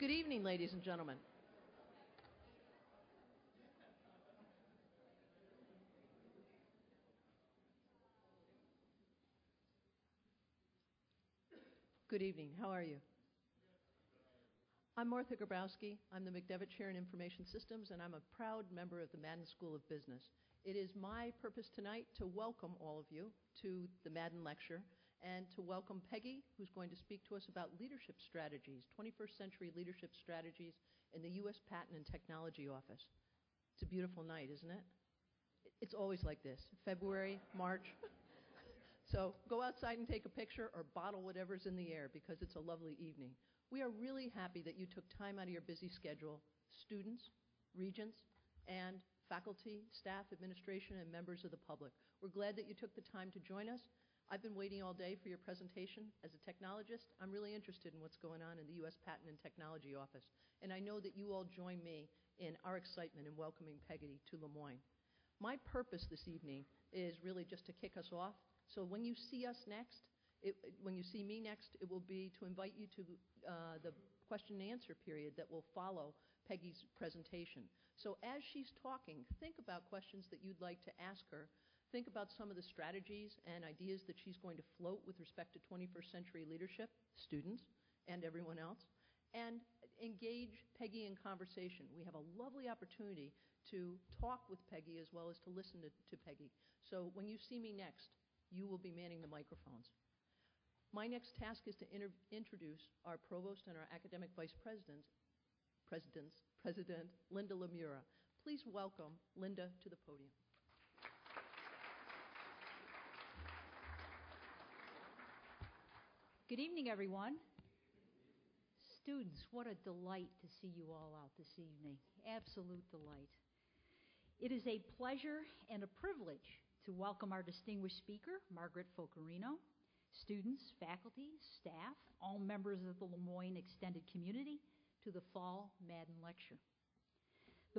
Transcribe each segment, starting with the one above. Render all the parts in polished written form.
Good evening, ladies and gentlemen. Good evening. How are you? I'm Martha Grabowski. I'm the McDevitt Chair in Information Systems, and I'm a proud member of the Madden School of Business. It is my purpose tonight to welcome all of you to the Madden Lecture and to welcome Peggy, who's going to speak to us about leadership strategies, 21st century leadership strategies in the U.S. Patent and Technology Office. It's a beautiful night, isn't it? It's always like this, February, March. So go outside and take a picture or bottle whatever's in the air because it's a lovely evening. We are really happy that you took time out of your busy schedule, students, regents, and faculty, staff, administration, and members of the public. We're glad that you took the time to join us. I've been waiting all day for your presentation. As a technologist, I'm really interested in what's going on in the U.S. Patent and Technology Office, and I know that you all join me in our excitement in welcoming Peggy to Moyne. My purpose this evening is really just to kick us off. So when you see us next, when you see me next, it will be to invite you to the question and answer period that will follow Peggy's presentation. So as she's talking, think about questions that you'd like to ask her. Think about some of the strategies and ideas that she's going to float with respect to 21st century leadership, students, and everyone else, and engage Peggy in conversation. We have a lovely opportunity to talk with Peggy as well as to listen to Peggy. So when you see me next, you will be manning the microphones. My next task is to introduce our provost and our academic vice president, Linda Lemura. Please welcome Linda to the podium. Good evening, everyone. Students, what a delight to see you all out this evening. Absolute delight. It is a pleasure and a privilege to welcome our distinguished speaker, Margaret Focarino, students, faculty, staff, all members of the Moyne extended community, to the Fall Madden Lecture.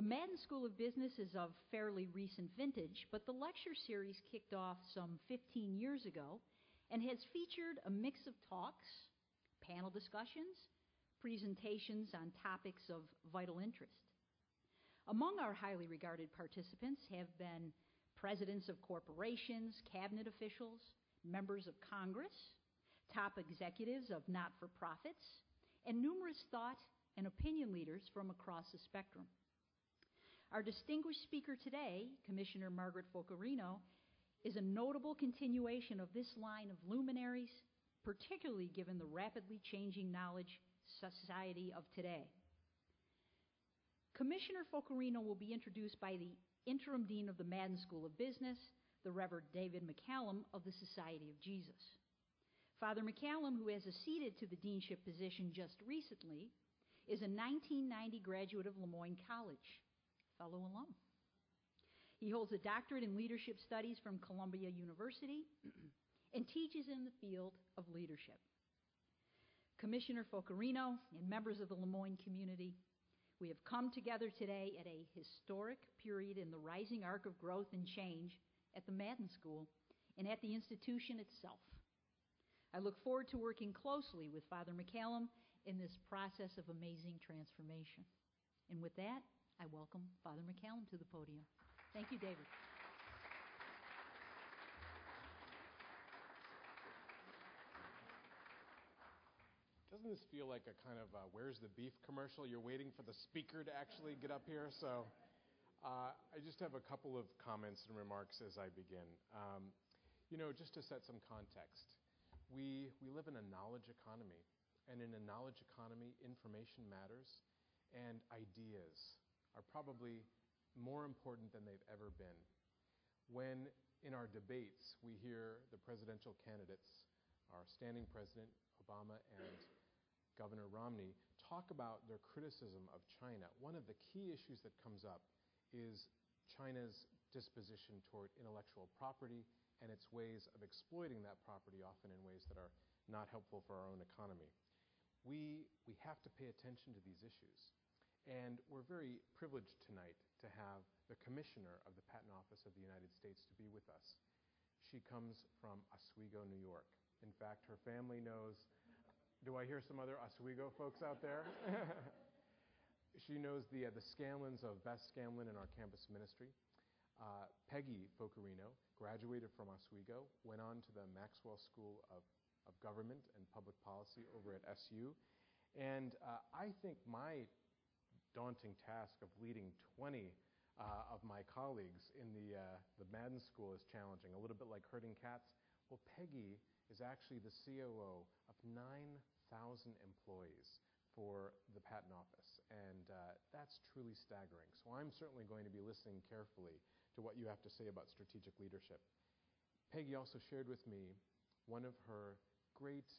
The Madden School of Business is of fairly recent vintage, but the lecture series kicked off some 15 years ago and has featured a mix of talks, panel discussions, presentations on topics of vital interest. Among our highly regarded participants have been presidents of corporations, cabinet officials, members of Congress, top executives of not-for-profits, and numerous thought and opinion leaders from across the spectrum. Our distinguished speaker today, Commissioner Margaret Focarino, is a notable continuation of this line of luminaries, particularly given the rapidly changing knowledge society of today. Commissioner Focarino will be introduced by the Interim Dean of the Madden School of Business, the Reverend David McCallum of the Society of Jesus. Father McCallum, who has acceded to the deanship position just recently, is a 1990 graduate of Moyne College, fellow alum. He holds a doctorate in leadership studies from Columbia University and teaches in the field of leadership. Commissioner Focarino and members of the Moyne community, we have come together today at a historic period in the rising arc of growth and change at the Madden School and at the institution itself. I look forward to working closely with Father McCallum in this process of amazing transformation. And with that, I welcome Father McCallum to the podium. Thank you, David. Doesn't this feel like a kind of where's the beef commercial? You're waiting for the speaker to actually get up here. So I just have a couple of comments and remarks as I begin. Just to set some context, we live in a knowledge economy. And in a knowledge economy, information matters, and ideas are probably more important than they've ever been. When in our debates we hear the presidential candidates, our standing President Obama and Governor Romney, talk about their criticism of China, one of the key issues that comes up is China's disposition toward intellectual property and its ways of exploiting that property, often in ways that are not helpful for our own economy. We have to pay attention to these issues. And we're very privileged tonight to have the Commissioner of the Patent Office of the United States to be with us. She comes from Oswego, New York. In fact, her family knows Do I hear some other Oswego folks out there? She knows the Scanlons of Beth Scanlon in our campus ministry. Peggy Focarino graduated from Oswego, went on to the Maxwell School of Government and Public Policy over at SU. And I think my daunting task of leading 20 of my colleagues in the Madden School is challenging, a little bit like herding cats. Well, Peggy is actually the COO of 9,000 employees for the Patent Office, and that's truly staggering. So I'm certainly going to be listening carefully to what you have to say about strategic leadership. Peggy also shared with me one of her great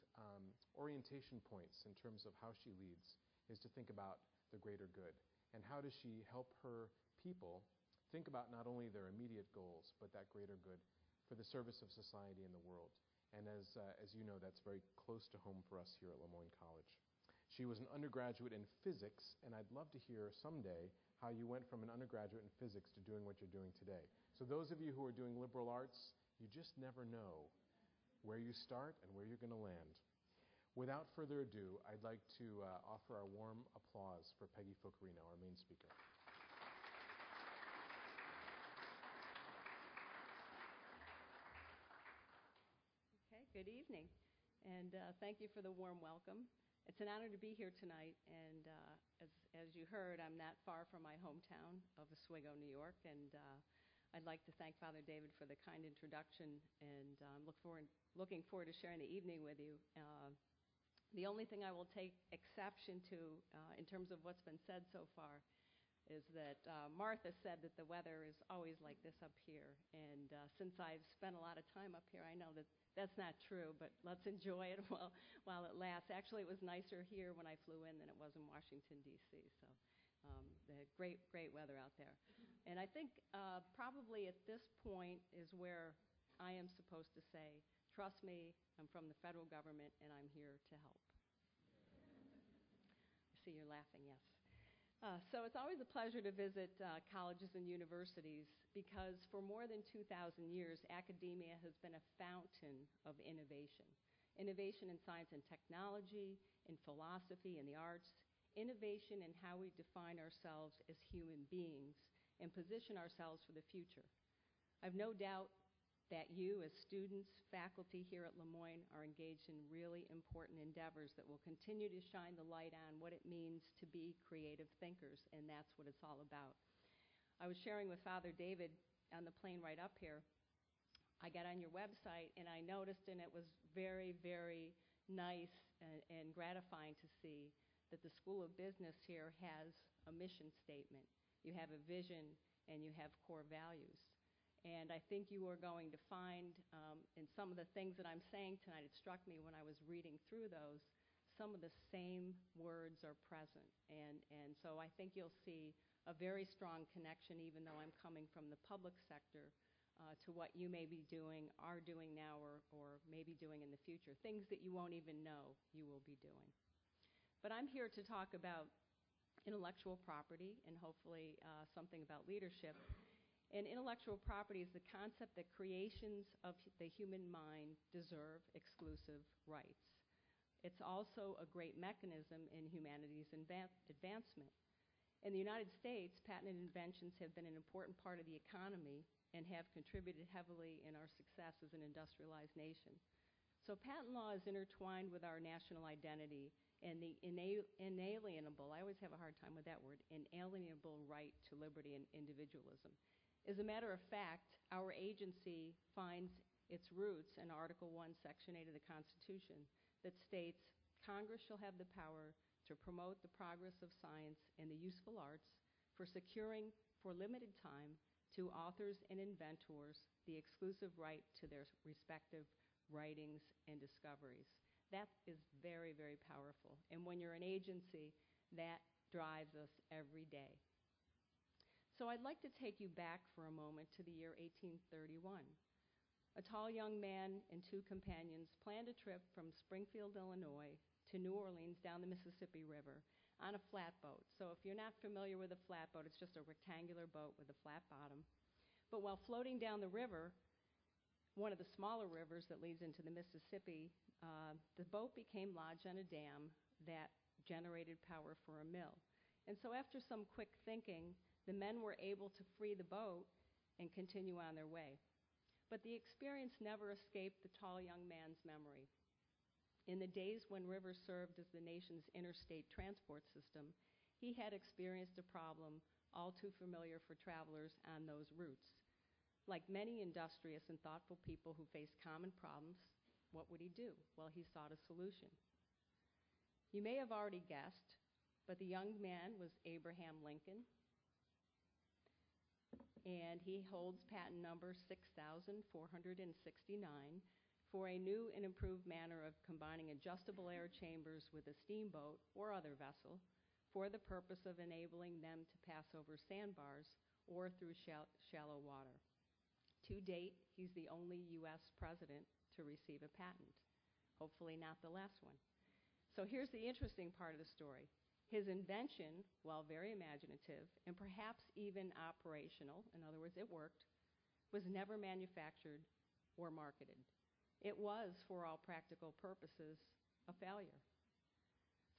orientation points in terms of how she leads is to think about the greater good, and how does she help her people think about not only their immediate goals, but that greater good for the service of society and the world. And as you know, that's very close to home for us here at Moyne College. She was an undergraduate in physics, and I'd love to hear someday how you went from an undergraduate in physics to doing what you're doing today. So those of you who are doing liberal arts, you just never know where you start and where you're going to land. Without further ado, I'd like to offer our warm applause for Peggy Focarino, our main speaker. Okay, good evening, and thank you for the warm welcome. It's an honor to be here tonight, and as you heard, I'm not far from my hometown of Oswego, New York, and I'd like to thank Father David for the kind introduction, and looking forward to sharing the evening with you. The only thing I will take exception to in terms of what's been said so far is that Martha said that the weather is always like this up here, and since I've spent a lot of time up here, I know that that's not true, but let's enjoy it while it lasts. Actually, it was nicer here when I flew in than it was in Washington, D.C., so they had great weather out there. And I think probably at this point is where I am supposed to say, trust me, I'm from the federal government, and I'm here to help. I see you're laughing, yes. So it's always a pleasure to visit colleges and universities because for more than 2,000 years, academia has been a fountain of innovation. Innovation in science and technology, in philosophy, in the arts, innovation in how we define ourselves as human beings and position ourselves for the future. I've no doubt that you as students, faculty here at Moyne are engaged in really important endeavors that will continue to shine the light on what it means to be creative thinkers, and that's what it's all about. I was sharing with Father David on the plane right up here. I got on your website and I noticed, and it was very, very nice and gratifying to see that the School of Business here has a mission statement. You have a vision and you have core values. And I think you are going to find in some of the things that I'm saying tonight, it struck me when I was reading through those, some of the same words are present. And so I think you'll see a very strong connection, even though I'm coming from the public sector, to what you may be doing, are doing now, or may be doing in the future, things that you won't even know you will be doing. But I'm here to talk about intellectual property and hopefully something about leadership. And intellectual property is the concept that creations of the human mind deserve exclusive rights. It's also a great mechanism in humanity's advancement. In the United States, patented inventions have been an important part of the economy and have contributed heavily in our success as an industrialized nation. So patent law is intertwined with our national identity and the inalienable, I always have a hard time with that word, inalienable right to liberty and individualism. As a matter of fact, our agency finds its roots in Article 1, Section 8 of the Constitution that states, Congress shall have the power to promote the progress of science and the useful arts for securing for limited time to authors and inventors the exclusive right to their respective writings and discoveries. That is very, very powerful. And when you're an agency, that drives us every day. So I'd like to take you back for a moment to the year 1831. A tall young man and two companions planned a trip from Springfield, Illinois to New Orleans down the Mississippi River on a flatboat. So if you're not familiar with a flatboat, it's just a rectangular boat with a flat bottom. But while floating down the river, one of the smaller rivers that leads into the Mississippi, the boat became lodged on a dam that generated power for a mill. And so after some quick thinking, the men were able to free the boat and continue on their way. But the experience never escaped the tall young man's memory. In the days when rivers served as the nation's interstate transport system, he had experienced a problem all too familiar for travelers on those routes. Like many industrious and thoughtful people who faced common problems, what would he do? Well, he sought a solution. You may have already guessed, but the young man was Abraham Lincoln, and he holds patent number 6469 for a new and improved manner of combining adjustable air chambers with a steamboat or other vessel for the purpose of enabling them to pass over sandbars or through shallow water. To date, he's the only U.S. president to receive a patent. Hopefully not the last one. So here's the interesting part of the story. His invention, while very imaginative and perhaps even operational, in other words, it worked, was never manufactured or marketed. It was, for all practical purposes, a failure.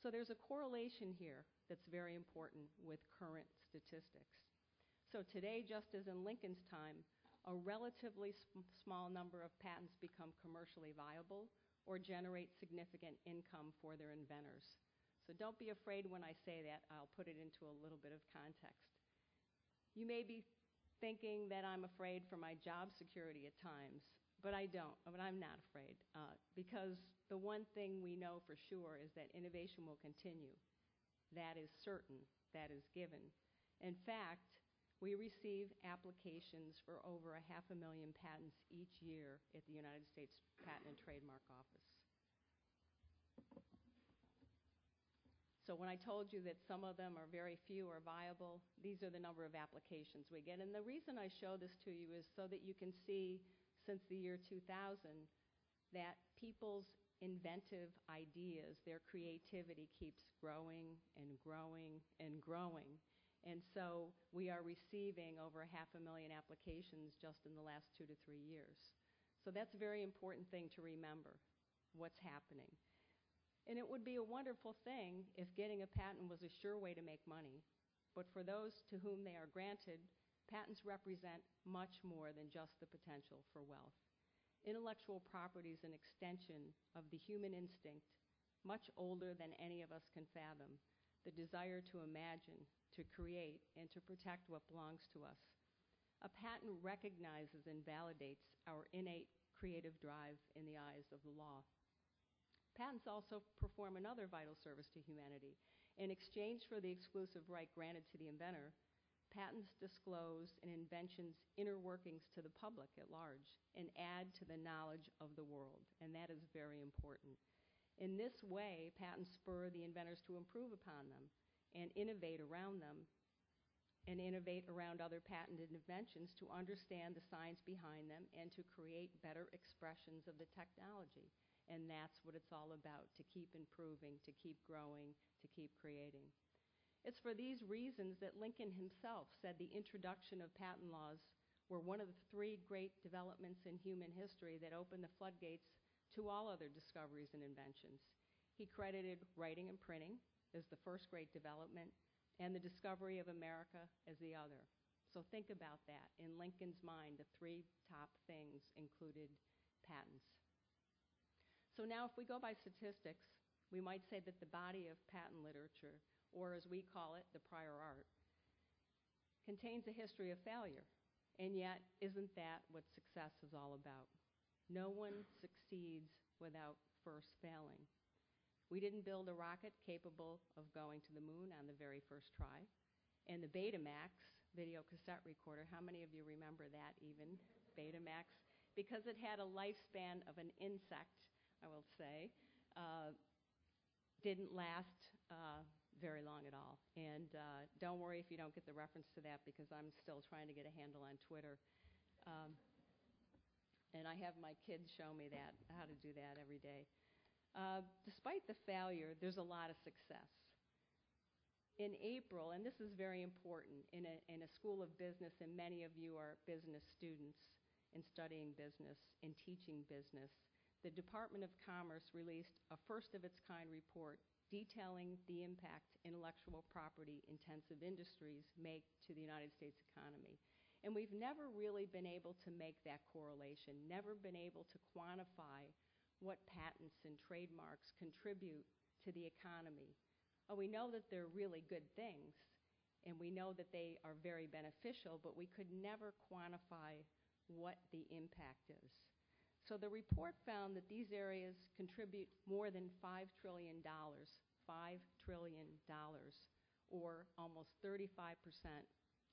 So there's a correlation here that's very important with current statistics. So today, just as in Lincoln's time, a relatively small number of patents become commercially viable or generate significant income for their inventors. So don't be afraid when I say that. I'll put it into a little bit of context. You may be thinking that I'm afraid for my job security at times, but I'm not afraid, because the one thing we know for sure is that innovation will continue. That is certain, that is given. In fact, we receive applications for over 500,000 patents each year at the United States Patent and Trademark Office. So when I told you that some of them are very few or viable, these are the number of applications we get. And the reason I show this to you is so that you can see, since the year 2000, that people's inventive ideas, their creativity keeps growing and growing and growing. And so we are receiving over 500,000 applications just in the last 2 to 3 years. So that's a very important thing to remember, what's happening. And it would be a wonderful thing if getting a patent was a sure way to make money. But for those to whom they are granted, patents represent much more than just the potential for wealth. Intellectual property is an extension of the human instinct, much older than any of us can fathom, the desire to imagine, to create, and to protect what belongs to us. A patent recognizes and validates our innate creative drive in the eyes of the law. Patents also perform another vital service to humanity. In exchange for the exclusive right granted to the inventor, patents disclose an invention's inner workings to the public at large and add to the knowledge of the world, and that is very important. In this way, patents spur the inventors to improve upon them and innovate around them and innovate around other patented inventions to understand the science behind them and to create better expressions of the technology. And that's what it's all about, to keep improving, to keep growing, to keep creating. It's for these reasons that Lincoln himself said the introduction of patent laws were one of the 3 great developments in human history that opened the floodgates to all other discoveries and inventions. He credited writing and printing as the first great development and the discovery of America as the other. So think about that. In Lincoln's mind, the 3 top things included patents. So now if we go by statistics, we might say that the body of patent literature, or as we call it, the prior art, contains a history of failure. And yet, isn't that what success is all about? No one succeeds without first failing. We didn't build a rocket capable of going to the moon on the very first try. And the Betamax video cassette recorder, how many of you remember that even, Betamax? Because it had a lifespan of an insect, I will say, didn't last very long at all. And don't worry if you don't get the reference to that, because I'm still trying to get a handle on Twitter. And I have my kids show me that, how to do that every day. Despite the failure, there's a lot of success. In April, and this is very important, in a school of business, and many of you are business students, in studying business and teaching business, the Department of Commerce released a first-of-its-kind report detailing the impact intellectual property intensive industries make to the United States economy. And we've never really been able to make that correlation, never been able to quantify what patents and trademarks contribute to the economy. We know that they're really good things, and we know that they are very beneficial, but we could never quantify what the impact is. So the report found that these areas contribute more than $5 trillion, $5 trillion, or almost 35%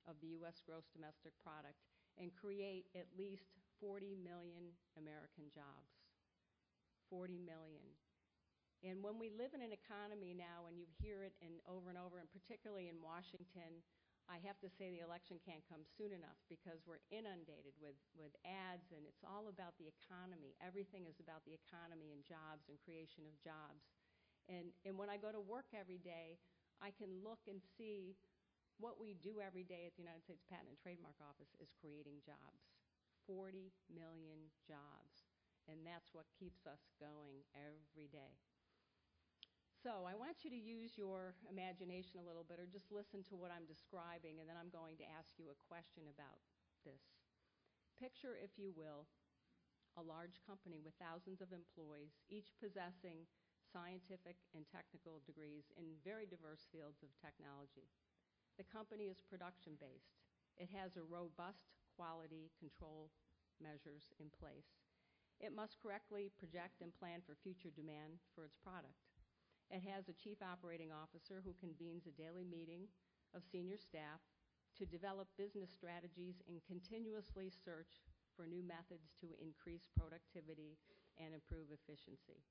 of the U.S. gross domestic product, and create at least 40 million American jobs. 40 million. And when we live in an economy now, and you hear it over and over, and particularly in Washington, I have to say the election can't come soon enough because we're inundated with ads, and it's all about the economy. Everything is about the economy and jobs and creation of jobs. And when I go to work every day, I can look and see what we do every day at the United States Patent and Trademark Office is creating jobs. 40 million jobs. And that's what keeps us going every day. So I want you to use your imagination a little bit, or just listen to what I'm describing, and then I'm going to ask you a question about this. Picture, if you will, a large company with thousands of employees, each possessing scientific and technical degrees in very diverse fields of technology. The company is production-based. It has a robust quality control measures in place. It must correctly project and plan for future demand for its product. It has a chief operating officer who convenes a daily meeting of senior staff to develop business strategies and continuously search for new methods to increase productivity and improve efficiency.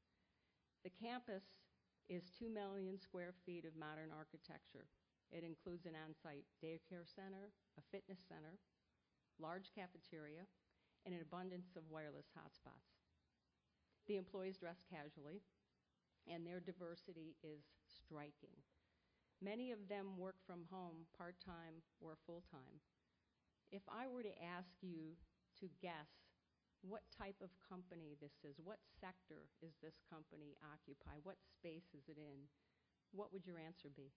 The campus is 2 million square feet of modern architecture. It includes an on-site daycare center, a fitness center, large cafeteria, and an abundance of wireless hotspots. The employees dress casually, and their diversity is striking. Many of them work from home part-time or full-time. If I were to ask you to guess what type of company this is, what sector is this company occupy, what space is it in, what would your answer be?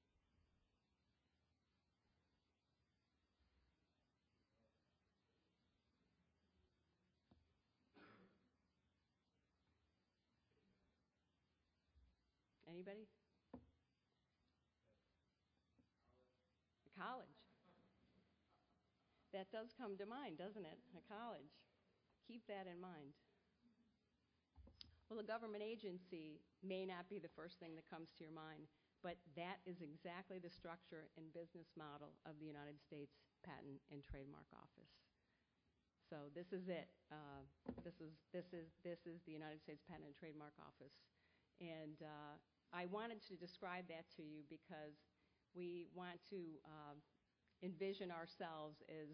Anybody? A college. That does come to mind, doesn't it? A college. Keep that in mind. Well, a government agency may not be the first thing that comes to your mind, but that is exactly the structure and business model of the United States Patent and Trademark Office. So this is it. This is the United States Patent and Trademark Office. And I wanted to describe that to you because we want to envision ourselves as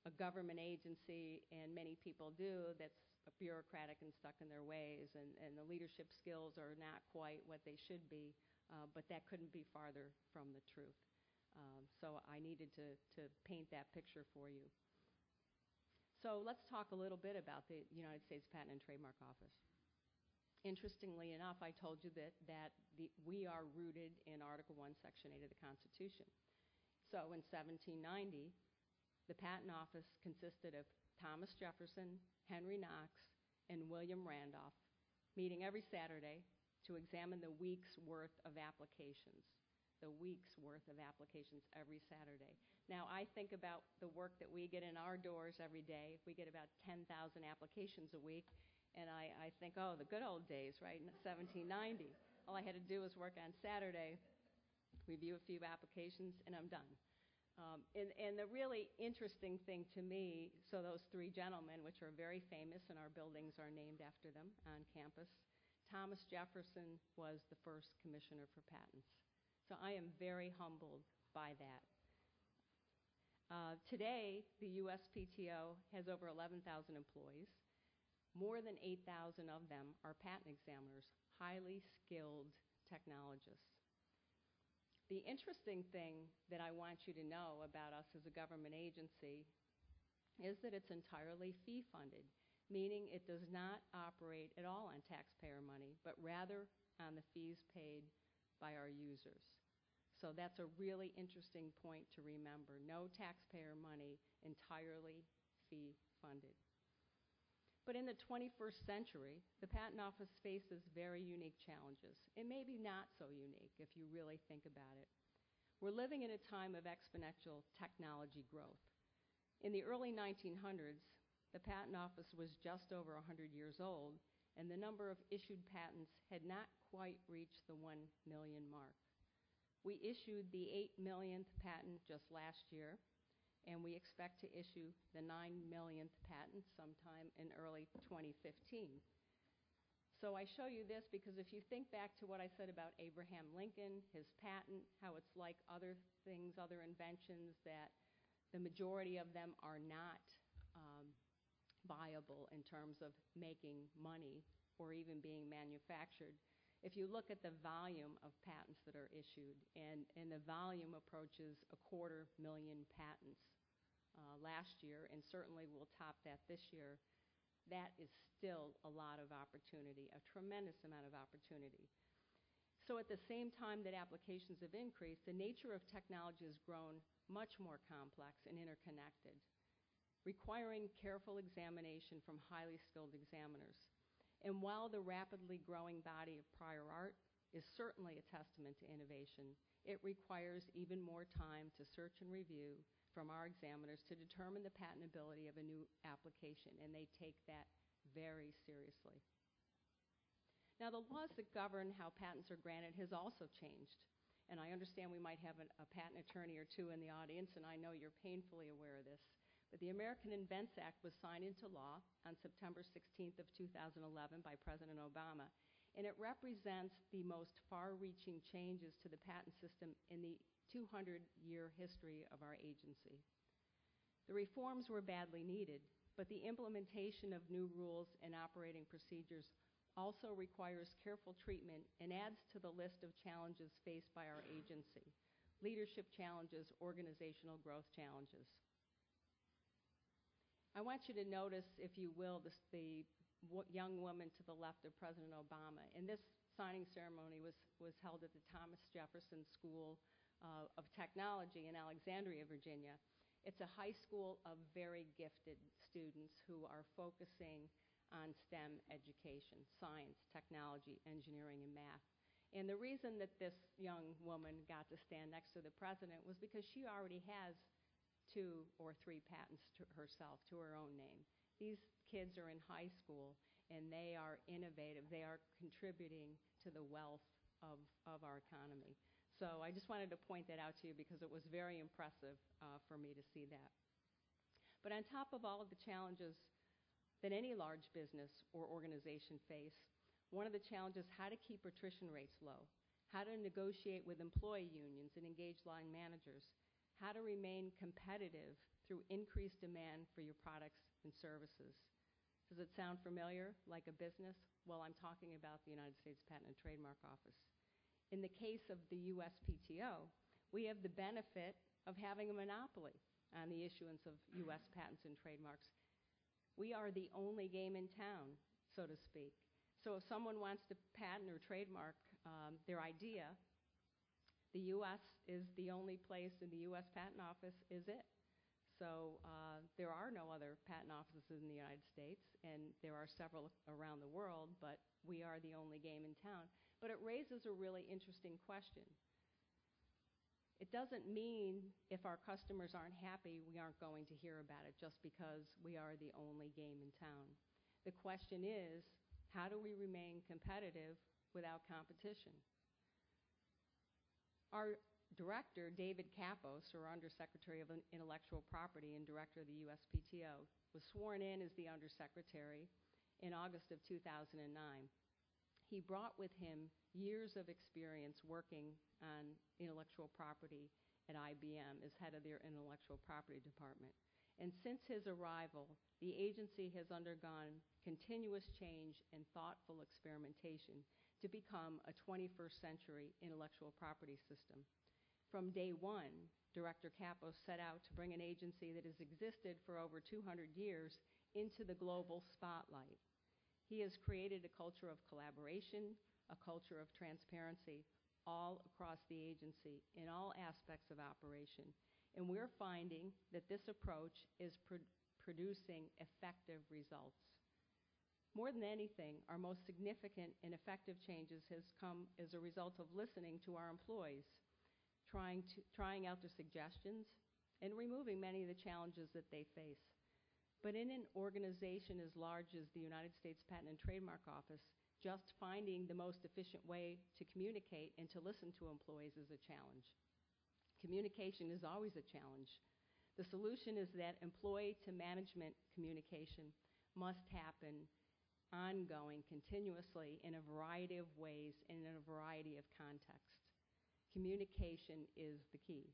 a government agency, and many people do, that's bureaucratic and stuck in their ways, and the leadership skills are not quite what they should be, but that couldn't be farther from the truth. So I needed to paint that picture for you. So let's talk a little bit about the United States Patent and Trademark Office. Interestingly enough, I told you that we are rooted in Article 1, Section 8 of the Constitution. So in 1790, the Patent Office consisted of Thomas Jefferson, Henry Knox, and William Randolph, meeting every Saturday to examine the week's worth of applications. The week's worth of applications every Saturday. Now, I think about the work that we get in our doors every day. We get about 10,000 applications a week. And I think, oh, the good old days, right, in 1790. All I had to do was work on Saturday, review a few applications, and I'm done. And the really interesting thing to me, so those three gentlemen, which are very famous, and our buildings are named after them on campus, Thomas Jefferson was the first commissioner for patents. So I am very humbled by that. Today, the USPTO has over 11,000 employees. More than 8,000 of them are patent examiners, highly skilled technologists. The interesting thing that I want you to know about us as a government agency is that it's entirely fee-funded, meaning it does not operate at all on taxpayer money, but rather on the fees paid by our users. So that's a really interesting point to remember. No taxpayer money, entirely fee-funded. But in the 21st century, the Patent Office faces very unique challenges. It may be not so unique if you really think about it. We're living in a time of exponential technology growth. In the early 1900s, the Patent Office was just over 100 years old, and the number of issued patents had not quite reached the 1 million mark. We issued the 8 millionth patent just last year, and we expect to issue the 9 millionth patent sometime in early 2015. So I show you this because if you think back to what I said about Abraham Lincoln, his patent, how it's like other things, other inventions, that the majority of them are not viable in terms of making money or even being manufactured. If you look at the volume of patents that are issued, and the volume approaches 250,000 patents last year, and certainly will top that this year, that is still a lot of opportunity, a tremendous amount of opportunity. So at the same time that applications have increased, the nature of technology has grown much more complex and interconnected, requiring careful examination from highly skilled examiners. And while the rapidly growing body of prior art is certainly a testament to innovation, it requires even more time to search and review from our examiners to determine the patentability of a new application, and they take that very seriously. Now, the laws that govern how patents are granted has also changed, and I understand we might have a patent attorney or two in the audience, and I know you're painfully aware of this. But the American Invents Act was signed into law on September 16th of 2011 by President Obama, and it represents the most far-reaching changes to the patent system in the 200-year history of our agency. The reforms were badly needed, but the implementation of new rules and operating procedures also requires careful treatment and adds to the list of challenges faced by our agency: leadership challenges, organizational growth challenges. I want you to notice, if you will, the young woman to the left of President Obama. And this signing ceremony was held at the Thomas Jefferson School of Technology in Alexandria, Virginia. It's a high school of very gifted students who are focusing on STEM education: science, technology, engineering, and math. And the reason that this young woman got to stand next to the president was because she already has 2 or 3 patents to herself, to her own name. These kids are in high school, and they are innovative. They are contributing to the wealth of our economy. So I just wanted to point that out to you because it was very impressive for me to see that. But on top of all of the challenges that any large business or organization face, one of the challenges is how to keep attrition rates low, how to negotiate with employee unions and engage line managers, how to remain competitive through increased demand for your products and services. Does it sound familiar, like a business? Well, I'm talking about the United States Patent and Trademark Office. In the case of the USPTO, we have the benefit of having a monopoly on the issuance of U.S. patents and trademarks. We are the only game in town, so to speak. So if someone wants to patent or trademark their idea, the U.S. is the only place, in the U.S. Patent Office is it. So there are no other patent offices in the United States, and there are several around the world, but we are the only game in town. But it raises a really interesting question. It doesn't mean if our customers aren't happy, we aren't going to hear about it just because we are the only game in town. The question is, how do we remain competitive without competition? Our director, David Kapos, or Undersecretary of Intellectual Property and Director of the USPTO, was sworn in as the Undersecretary in August of 2009. He brought with him years of experience working on intellectual property at IBM as head of their intellectual property department. And since his arrival, the agency has undergone continuous change and thoughtful experimentation to become a 21st century intellectual property system. From day one, Director Capo set out to bring an agency that has existed for over 200 years into the global spotlight. He has created a culture of collaboration, a culture of transparency, all across the agency in all aspects of operation. And we're finding that this approach is producing effective results. More than anything, our most significant and effective changes has come as a result of listening to our employees, trying out their suggestions, and removing many of the challenges that they face. But in an organization as large as the United States Patent and Trademark Office, just finding the most efficient way to communicate and to listen to employees is a challenge. Communication is always a challenge. The solution is that employee-to-management communication must happen ongoing, continuously, in a variety of ways and in a variety of contexts. Communication is the key.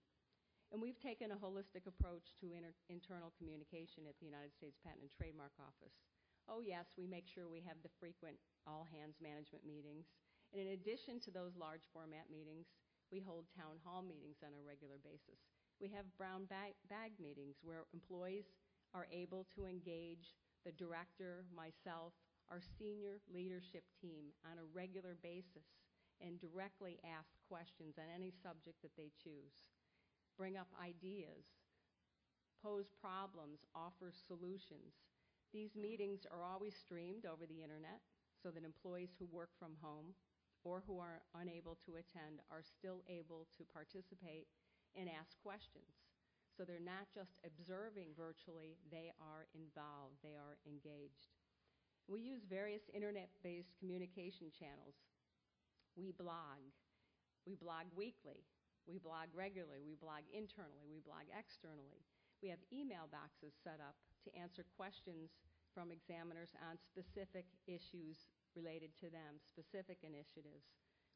And we've taken a holistic approach to internal communication at the United States Patent and Trademark Office. Oh yes, we make sure we have the frequent all-hands management meetings. And in addition to those large format meetings, we hold town hall meetings on a regular basis. We have brown bag meetings where employees are able to engage the director, myself, our senior leadership team on a regular basis and directly ask questions on any subject that they choose. Bring up ideas, pose problems, offer solutions. These meetings are always streamed over the internet so that employees who work from home or who are unable to attend are still able to participate and ask questions. So they're not just observing virtually, they are involved, they are engaged. We use various internet-based communication channels. We blog weekly. We blog regularly, we blog internally, we blog externally. We have email boxes set up to answer questions from examiners on specific issues related to them, specific initiatives.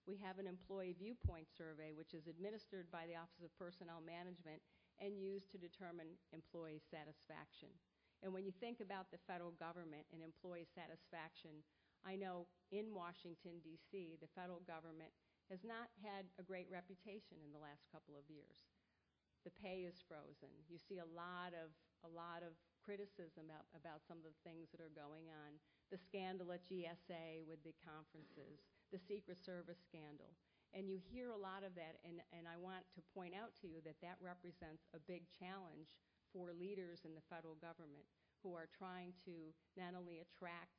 We have an employee viewpoint survey which is administered by the Office of Personnel Management and used to determine employee satisfaction. And when you think about the federal government and employee satisfaction, I know in Washington, D.C., the federal government has not had a great reputation in the last couple of years. The pay is frozen. You see a lot of criticism about some of the things that are going on. The scandal at GSA with the conferences, the Secret Service scandal. And you hear a lot of that, and I want to point out to you that that represents a big challenge for leaders in the federal government who are trying to not only attract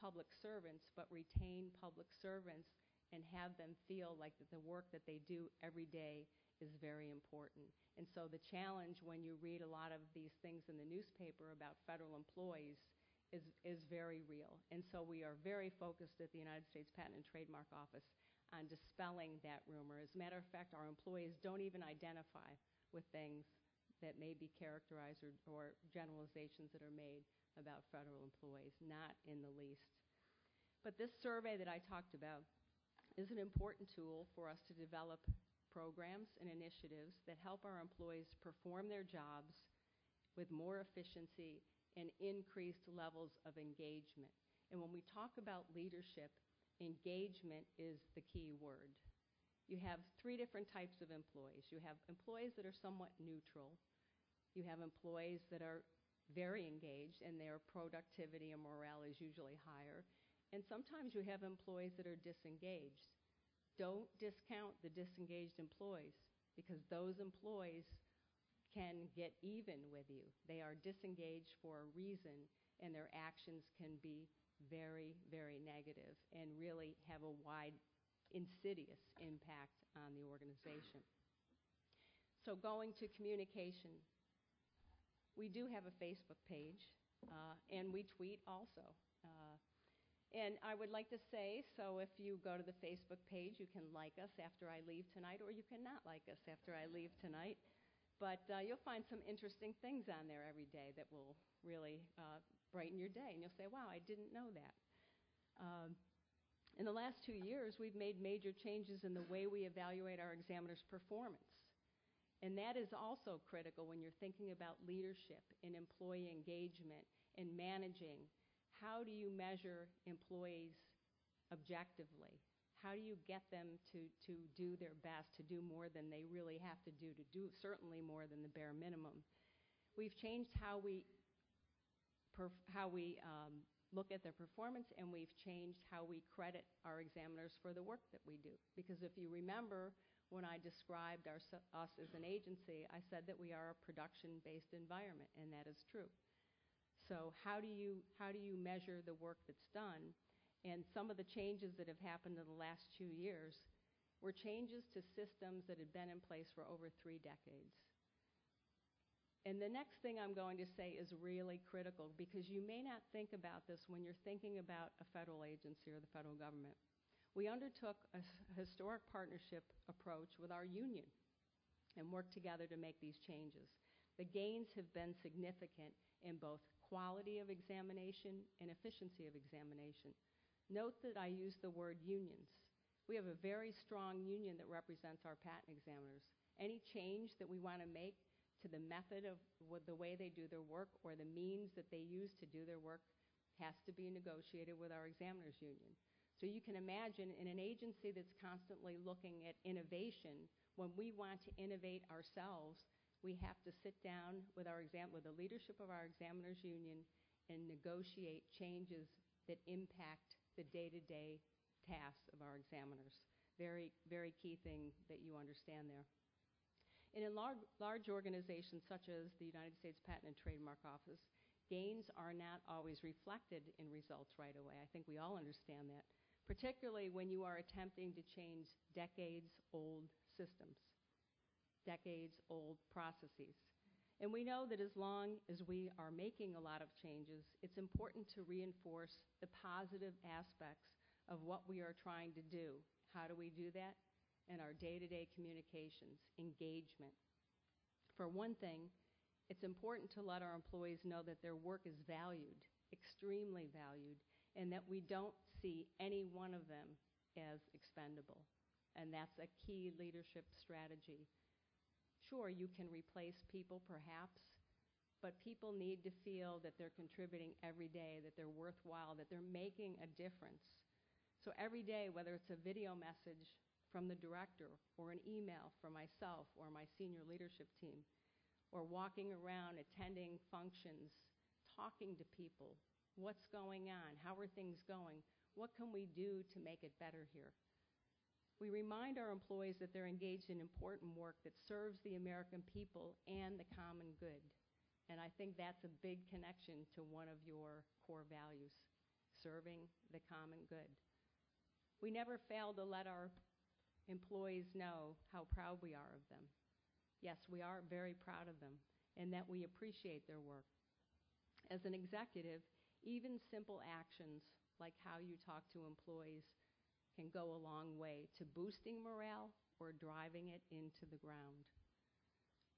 public servants, but retain public servants and have them feel like that the work that they do every day is very important. And so the challenge when you read a lot of these things in the newspaper about federal employees is very real. And so we are very focused at the United States Patent and Trademark Office on dispelling that rumor. As a matter of fact, our employees don't even identify with things that may be characterized or generalizations that are made about federal employees, not in the least. But this survey that I talked about is an important tool for us to develop programs and initiatives that help our employees perform their jobs with more efficiency and increased levels of engagement. And when we talk about leadership, engagement is the key word. You have three different types of employees. You have employees that are somewhat neutral. You have employees that are very engaged and their productivity and morale is usually higher. And sometimes you have employees that are disengaged. Don't discount the disengaged employees because those employees can get even with you. They are disengaged for a reason and their actions can be very, very negative and really have a wide, insidious impact on the organization. So going to communication, we do have a Facebook page and we tweet also. And I would like to say, so if you go to the Facebook page, you can like us after I leave tonight, or you cannot like us after I leave tonight. But you'll find some interesting things on there every day that will really brighten your day. And you'll say, wow, I didn't know that. In the last 2 years, we've made major changes in the way we evaluate our examiners' performance. And that is also critical when you're thinking about leadership and employee engagement and managing. How do you measure employees objectively? how do you get them to do their best, to do more than they really have to do certainly more than the bare minimum. We've changed how we look at their performance, and we've changed how we credit our examiners for the work that we do. Because if you remember, when I described us as an agency, I said that we are a production-based environment, and that is true. So how do you measure the work that's done? And some of the changes that have happened in the last 2 years were changes to systems that had been in place for over 3 decades. And the next thing I'm going to say is really critical, because you may not think about this when you're thinking about a federal agency or the federal government. We undertook a historic partnership approach with our union and worked together to make these changes. The gains have been significant in both quality of examination and efficiency of examination. Note that I use the word unions. We have a very strong union that represents our patent examiners. Any change that we want to make to the method of the way they do their work or the means that they use to do their work has to be negotiated with our examiners union. So you can imagine in an agency that's constantly looking at innovation, when we want to innovate ourselves, we have to sit down with the leadership of our examiners union and negotiate changes that impact the day-to-day tasks of our examiners. Very, very key thing that you understand there. And in large organizations such as the United States Patent and Trademark Office, gains are not always reflected in results right away. I think we all understand that, particularly when you are attempting to change decades-old systems, decades-old processes. And we know that as long as we are making a lot of changes, it's important to reinforce the positive aspects of what we are trying to do. How do we do that? In our day-to-day communications, engagement. For one thing, it's important to let our employees know that their work is valued, extremely valued, and that we don't see any one of them as expendable. And that's a key leadership strategy. Sure, you can replace people perhaps, but people need to feel that they're contributing every day, that they're worthwhile, that they're making a difference. So every day, whether it's a video message from the director or an email from myself or my senior leadership team, or walking around, attending functions, talking to people, what's going on, how are things going, what can we do to make it better here? We remind our employees that they're engaged in important work that serves the American people and the common good. And I think that's a big connection to one of your core values, serving the common good. We never fail to let our employees know how proud we are of them. Yes, we are very proud of them, and that we appreciate their work. As an executive, even simple actions like how you talk to employees can go a long way to boosting morale or driving it into the ground.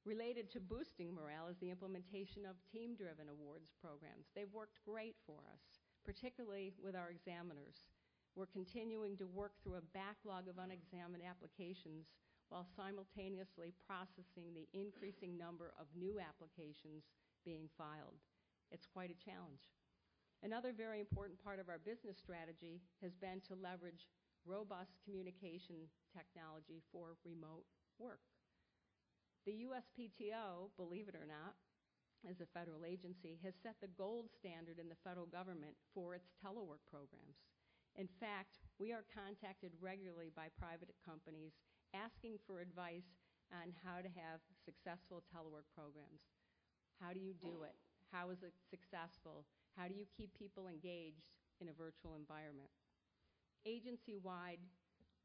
Related to boosting morale is the implementation of team-driven awards programs. They've worked great for us, particularly with our examiners. We're continuing to work through a backlog of unexamined applications while simultaneously processing the increasing number of new applications being filed. It's quite a challenge. Another very important part of our business strategy has been to leverage robust communication technology for remote work. The USPTO, believe it or not, as a federal agency, has set the gold standard in the federal government for its telework programs. In fact, we are contacted regularly by private companies asking for advice on how to have successful telework programs. How do you do it? How is it successful? How do you keep people engaged in a virtual environment? Agency-wide,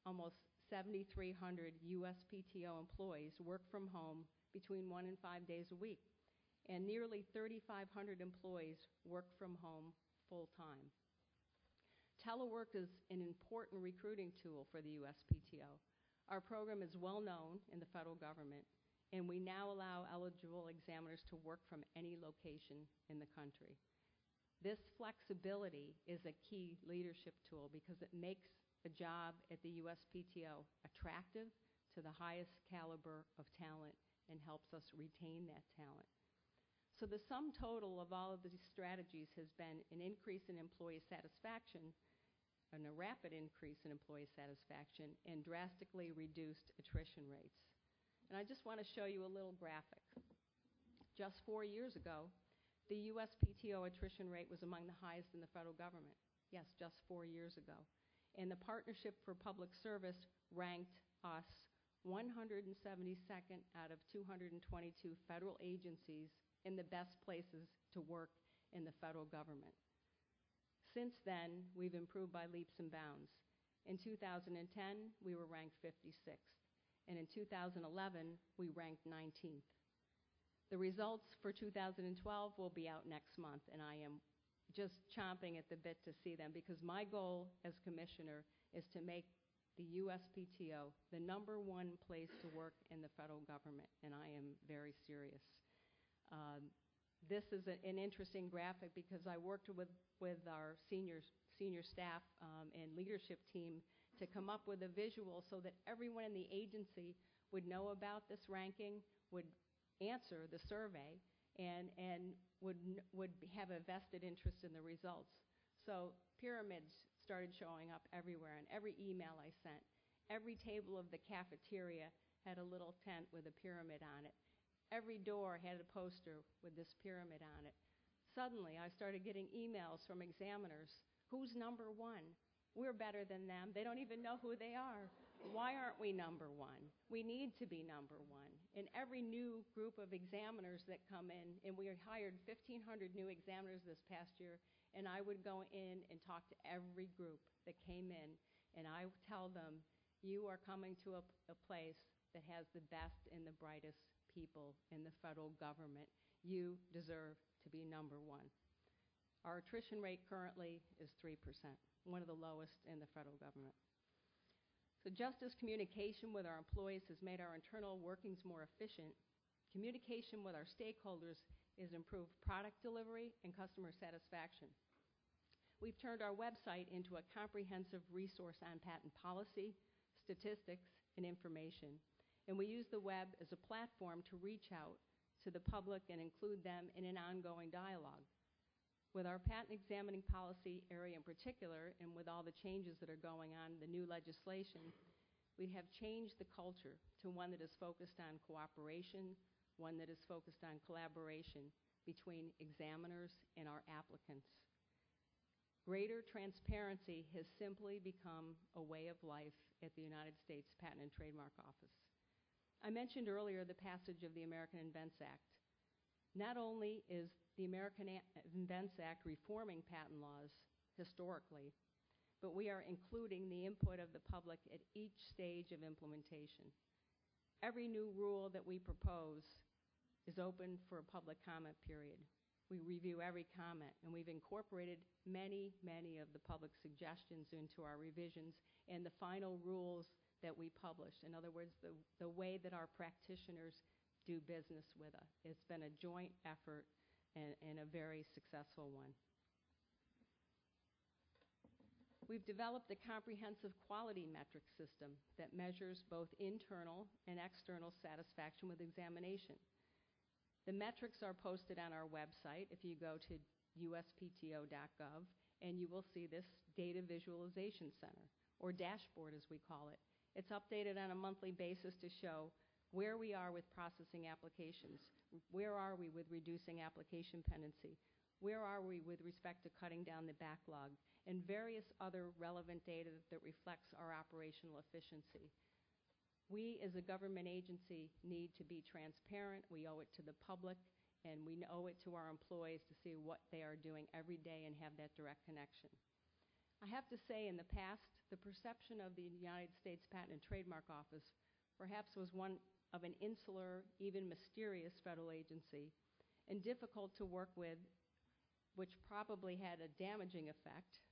almost 7,300 USPTO employees work from home between 1 and 5 days a week, and nearly 3,500 employees work from home full-time. Telework is an important recruiting tool for the USPTO. Our program is well known in the federal government, and we now allow eligible examiners to work from any location in the country. This flexibility is a key leadership tool because it makes a job at the USPTO attractive to the highest caliber of talent and helps us retain that talent. So the sum total of all of these strategies has been an increase in employee satisfaction, a rapid increase in employee satisfaction and drastically reduced attrition rates. And I just want to show you a little graphic. Just 4 years ago, the USPTO attrition rate was among the highest in the federal government. Yes, just 4 years ago. And the Partnership for Public Service ranked us 172nd out of 222 federal agencies in the best places to work in the federal government. Since then, we've improved by leaps and bounds. In 2010, we were ranked 56th. And in 2011, we ranked 19th. The results for 2012 will be out next month, and I am just chomping at the bit to see them, because my goal as commissioner is to make the USPTO the #1 place to work in the federal government, and I am very serious. This is an interesting graphic because I worked with our senior staff and leadership team to come up with a visual so that everyone in the agency would know about this ranking, would answer the survey, and would have a vested interest in the results. So pyramids started showing up everywhere, in every email I sent. Every table of the cafeteria had a little tent with a pyramid on it. Every door had a poster with this pyramid on it. Suddenly, I started getting emails from examiners. Who's #1? We're better than them. They don't even know who they are. Why aren't we #1? We need to be #1. And every new group of examiners that come in, and we hired 1,500 new examiners this past year, and I would go in and talk to every group that came in, and I would tell them, you are coming to a place that has the best and the brightest people in the federal government. You deserve to be #1. Our attrition rate currently is 3%, one of the lowest in the federal government. So just as communication with our employees has made our internal workings more efficient, communication with our stakeholders has improved product delivery and customer satisfaction. We've turned our website into a comprehensive resource on patent policy, statistics, and information. And we use the web as a platform to reach out to the public and include them in an ongoing dialogue. With our patent examining policy area in particular, and with all the changes that are going on, the new legislation, we have changed the culture to one that is focused on cooperation, one that is focused on collaboration between examiners and our applicants. Greater transparency has simply become a way of life at the United States Patent and Trademark Office. I mentioned earlier the passage of the American Invents Act. Not only is the American Invents Act reforming patent laws historically, but we are including the input of the public at each stage of implementation. Every new rule that we propose is open for a public comment period. We review every comment, and we've incorporated many, many of the public suggestions into our revisions and the final rules that we publish. In other words, the way that our practitioners do business with us. It's been a joint effort and a very successful one. We've developed a comprehensive quality metric system that measures both internal and external satisfaction with examination. The metrics are posted on our website if you go to uspto.gov, and you will see this data visualization center, or dashboard as we call it. It's updated on a monthly basis to show where we are with processing applications, where are we with reducing application pendency, where are we with respect to cutting down the backlog, and various other relevant data that reflects our operational efficiency. We as a government agency need to be transparent. We owe it to the public, and we owe it to our employees to see what they are doing every day and have that direct connection. I have to say, in the past, the perception of the United States Patent and Trademark Office perhaps was one of an insular, even mysterious federal agency, and difficult to work with, which probably had a damaging effect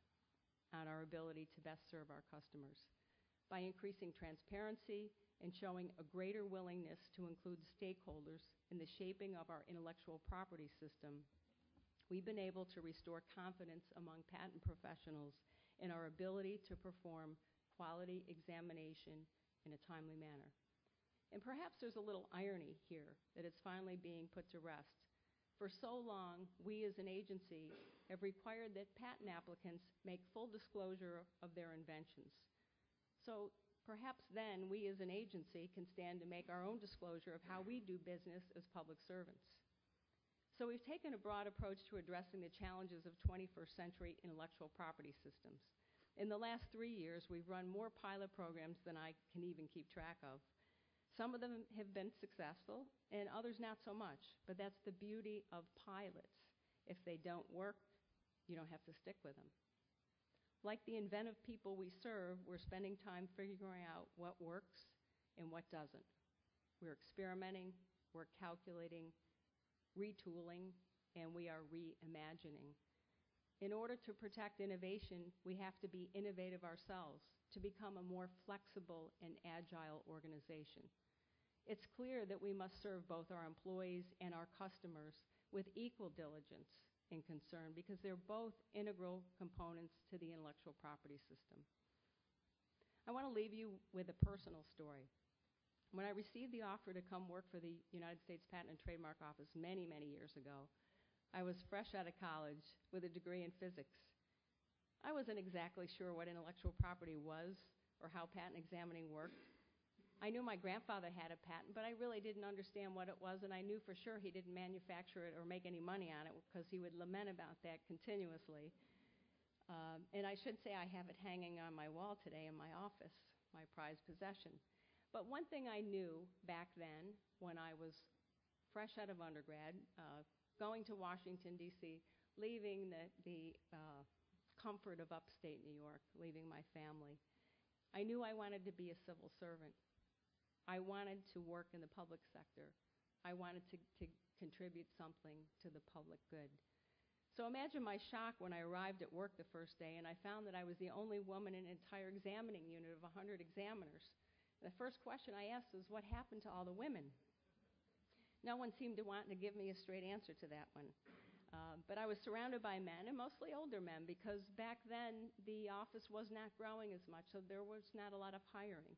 on our ability to best serve our customers. By increasing transparency and showing a greater willingness to include stakeholders in the shaping of our intellectual property system, we've been able to restore confidence among patent professionals in our ability to perform quality examination in a timely manner. And perhaps there's a little irony here that it's finally being put to rest. For so long, we as an agency have required that patent applicants make full disclosure of their inventions. So perhaps then we as an agency can stand to make our own disclosure of how we do business as public servants. So we've taken a broad approach to addressing the challenges of 21st century intellectual property systems. In the last 3 years, we've run more pilot programs than I can even keep track of. Some of them have been successful, and others not so much, but that's the beauty of pilots. If they don't work, you don't have to stick with them. Like the inventive people we serve, we're spending time figuring out what works and what doesn't. We're experimenting, we're calculating, retooling, and we are reimagining. In order to protect innovation, we have to be innovative ourselves to become a more flexible and agile organization. It's clear that we must serve both our employees and our customers with equal diligence and concern because they're both integral components to the intellectual property system. I want to leave you with a personal story. When I received the offer to come work for the United States Patent and Trademark Office many, many years ago, I was fresh out of college with a degree in physics. I wasn't exactly sure what intellectual property was or how patent examining worked. I knew my grandfather had a patent, but I really didn't understand what it was, and I knew for sure he didn't manufacture it or make any money on it because he would lament about that continuously. And I should say I have it hanging on my wall today in my office, my prized possession. But one thing I knew back then when I was fresh out of undergrad, going to Washington, D.C., leaving the comfort of upstate New York, leaving my family, I knew I wanted to be a civil servant. I wanted to work in the public sector. I wanted to contribute something to the public good. So imagine my shock when I arrived at work the first day and I found that I was the only woman in an entire examining unit of 100 examiners. And the first question I asked was, what happened to all the women? No one seemed to want to give me a straight answer to that one. But I was surrounded by men, and mostly older men, because back then the office was not growing as much, so there was not a lot of hiring.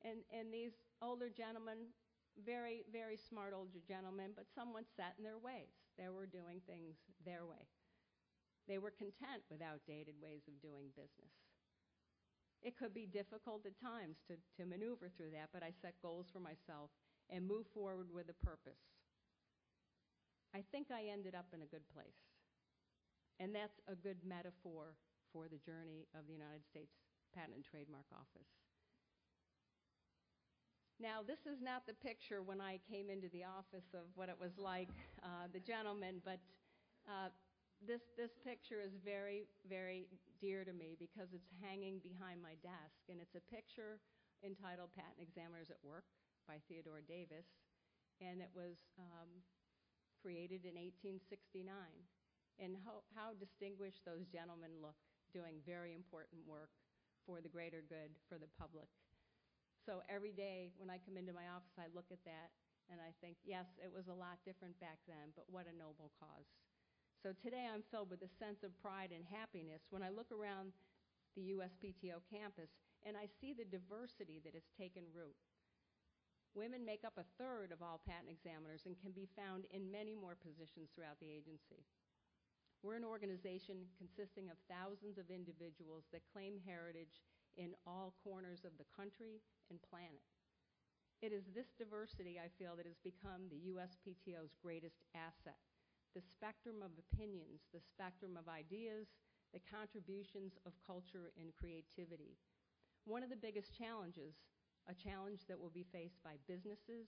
And these older gentlemen, very, very smart older gentlemen, but somewhat set in their ways. They were doing things their way. They were content with outdated ways of doing business. It could be difficult at times to maneuver through that, but I set goals for myself and moved forward with a purpose. I think I ended up in a good place. And that's a good metaphor for the journey of the United States Patent and Trademark Office. Now, this is not the picture when I came into the office of what it was like, the gentleman, but this picture is very, very dear to me because it's hanging behind my desk, and it's a picture entitled Patent Examiners at Work by Theodore Davis, and it was created in 1869. And how distinguished those gentlemen look, doing very important work for the greater good, for the public. So every day when I come into my office, I look at that and I think, yes, it was a lot different back then, but what a noble cause. So today I'm filled with a sense of pride and happiness when I look around the USPTO campus and I see the diversity that has taken root. Women make up 1/3 of all patent examiners and can be found in many more positions throughout the agency. We're an organization consisting of thousands of individuals that claim heritage in all corners of the country and planet. It is this diversity, I feel, that has become the USPTO's greatest asset. The spectrum of opinions, the spectrum of ideas, the contributions of culture and creativity. One of the biggest challenges, a challenge that will be faced by businesses,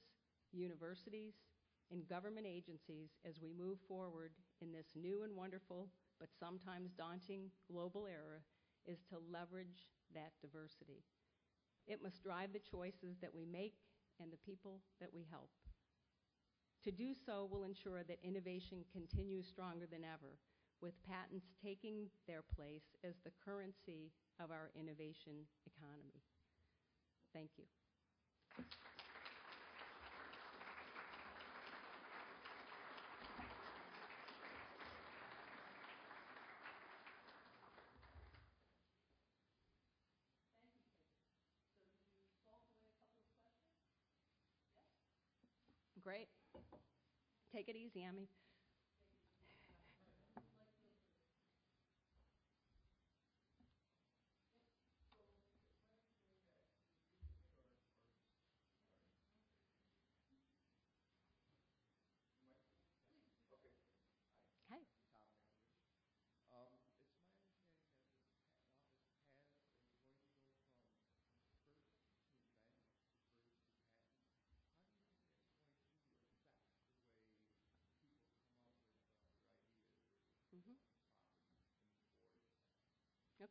universities, and government agencies as we move forward in this new and wonderful, but sometimes daunting global era, is to leverage that diversity. It must drive the choices that we make and the people that we help. To do so will ensure that innovation continues stronger than ever, with patents taking their place as the currency of our innovation economy. Thank you. Great. Take it easy, Amy.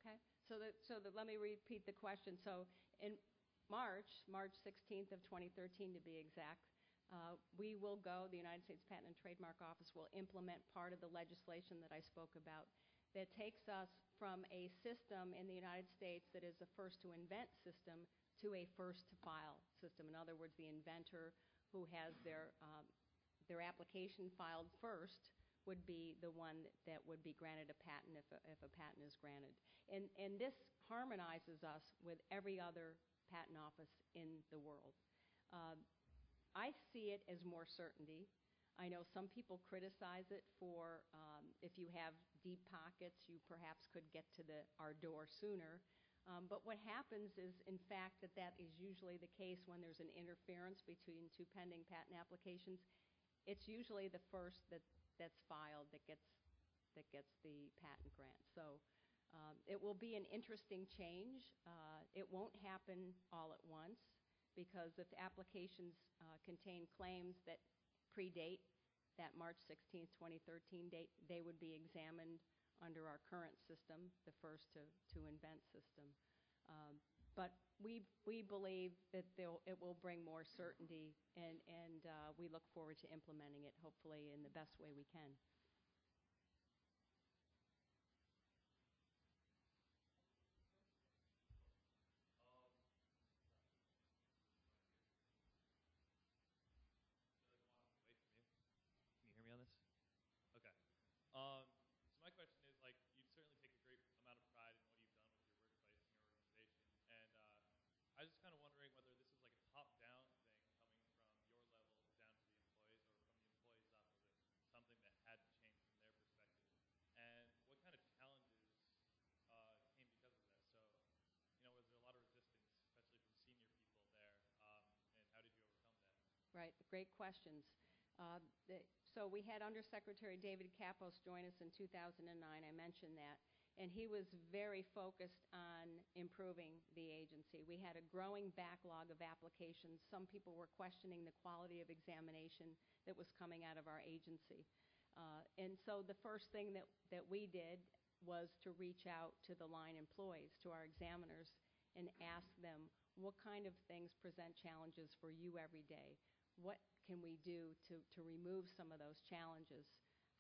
Okay. Let me repeat the question. So in March 16th of 2013 to be exact, we will go, the United States Patent and Trademark Office will implement part of the legislation that I spoke about that takes us from a system in the United States that is a first-to-invent system to a first-to-file system. In other words, the inventor who has their application filed first would be the one that would be granted a patent if a patent is granted. And this harmonizes us with every other patent office in the world. I see it as more certainty. I know some people criticize it for if you have deep pockets, you perhaps could get to our door sooner. But what happens is, in fact, that is usually the case when there's an interference between two pending patent applications. It's usually the first that's filed that gets the patent grant. So it will be an interesting change. It won't happen all at once, because if applications contain claims that predate that March 16th, 2013 date, they would be examined under our current system, the first-to-invent system. But we believe that it will bring more certainty, and we look forward to implementing it, hopefully, in the best way we can. Can you hear me on this? Okay. So my question is, like, you certainly take a great amount of pride in what you've done with your workplace and your organization, and I was just kind of wondering whether this is like a top-down thing coming from your level down to the employees, or from the employees up, was it something that had to change from their perspective, and what kind of challenges came because of that? So, was there a lot of resistance, especially from senior people there, and how did you overcome that? Right, great questions. So we had Undersecretary David Kapos join us in 2009. I mentioned that. And he was very focused on improving the agency. We had a growing backlog of applications. Some people were questioning the quality of examination that was coming out of our agency. And so the first thing that we did was to reach out to the line employees, to our examiners, and ask them, what kind of things present challenges for you every day? What can we do to remove some of those challenges?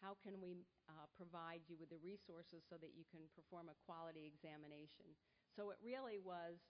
How can we provide you with the resources so that you can perform a quality examination? So it really was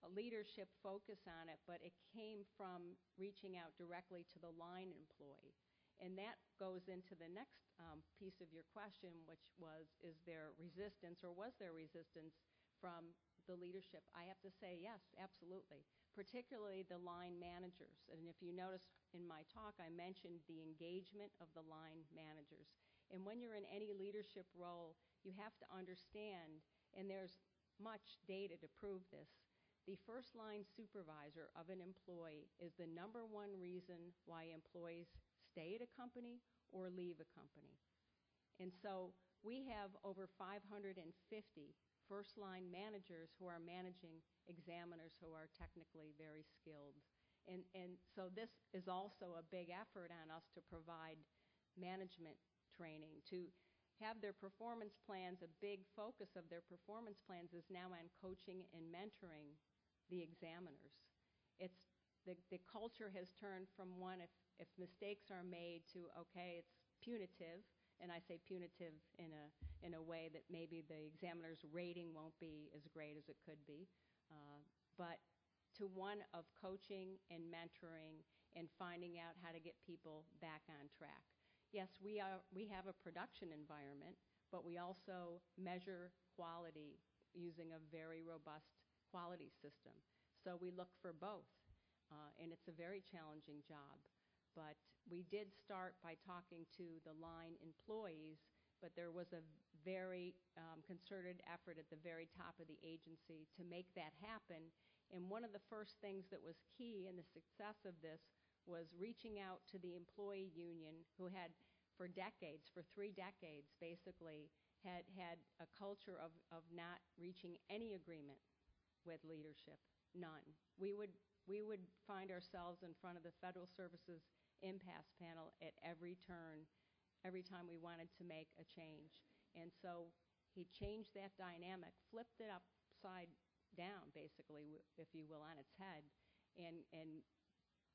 a leadership focus on it, but it came from reaching out directly to the line employee. And that goes into the next piece of your question, which was, is there resistance, or was there resistance from the leadership? I have to say yes, absolutely, particularly the line managers. And if you notice in my talk, I mentioned the engagement of the line managers. And when you're in any leadership role, you have to understand, and there's much data to prove this, the first line supervisor of an employee is the number one reason why employees stay at a company or leave a company. And so we have over 550 first line managers who are managing examiners who are technically very skilled. And so this is also a big effort on us to provide management training, to have their performance plans. A big focus of their performance plans is now on coaching and mentoring the examiners. It's the culture has turned from one, if mistakes are made, to, okay, it's punitive, and I say punitive in a way that maybe the examiner's rating won't be as great as it could be, but to one of coaching and mentoring and finding out how to get people back on track. Yes, we have a production environment, but we also measure quality using a very robust quality system. So we look for both, and it's a very challenging job. But we did start by talking to the line employees, but there was a very concerted effort at the very top of the agency to make that happen. And one of the first things that was key in the success of this was reaching out to the employee union, who had for decades, for 3 decades basically, had a culture of not reaching any agreement with leadership, none. We would find ourselves in front of the Federal Services impasse panel at every turn, every time we wanted to make a change. And so He changed that dynamic, flipped it upside down, basically, if you will, on its head, and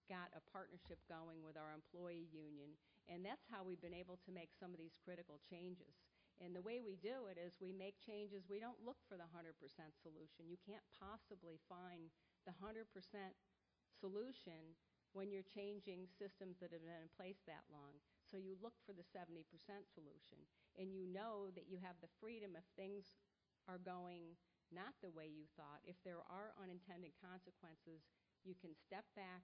got a partnership going with our employee union. And that's how we've been able to make some of these critical changes. And the way we do it is we make changes. We don't look for the 100% solution. You can't possibly find the 100% solution when you're changing systems that have been in place that long. So you look for the 70% solution. And you know that you have the freedom if things are going not the way you thought. If there are unintended consequences, you can step back,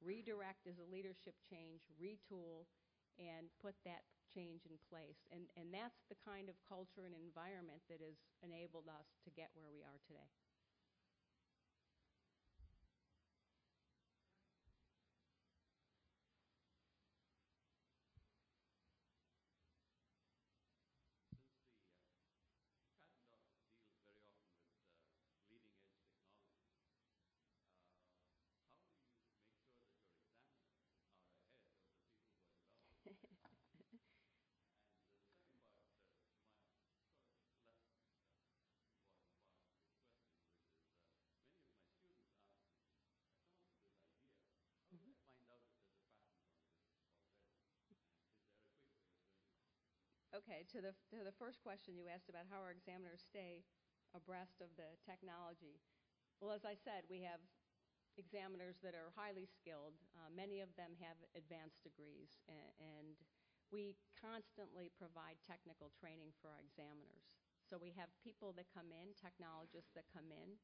redirect as a leadership change, retool, and put that change in place. And that's the kind of culture and environment that has enabled us to get where we are today. Okay, to the first question you asked about how our examiners stay abreast of the technology. Well, as I said, we have examiners that are highly skilled. Many of them have advanced degrees, and we constantly provide technical training for our examiners. So we have people that come in, technologists that come in,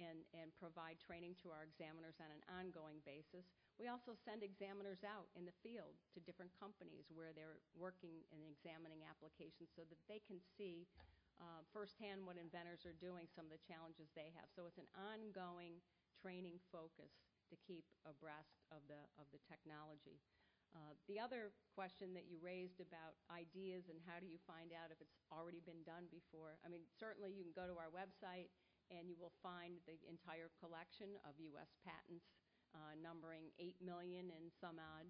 and provide training to our examiners on an ongoing basis. We also send examiners out in the field to different companies where they're working and examining applications so that they can see firsthand what inventors are doing, some of the challenges they have. So it's an ongoing training focus to keep abreast of the technology. The other question that you raised about ideas and how do you find out if it's already been done before, I mean, certainly you can go to our website and you will find the entire collection of U.S. patents numbering 8 million and some odd.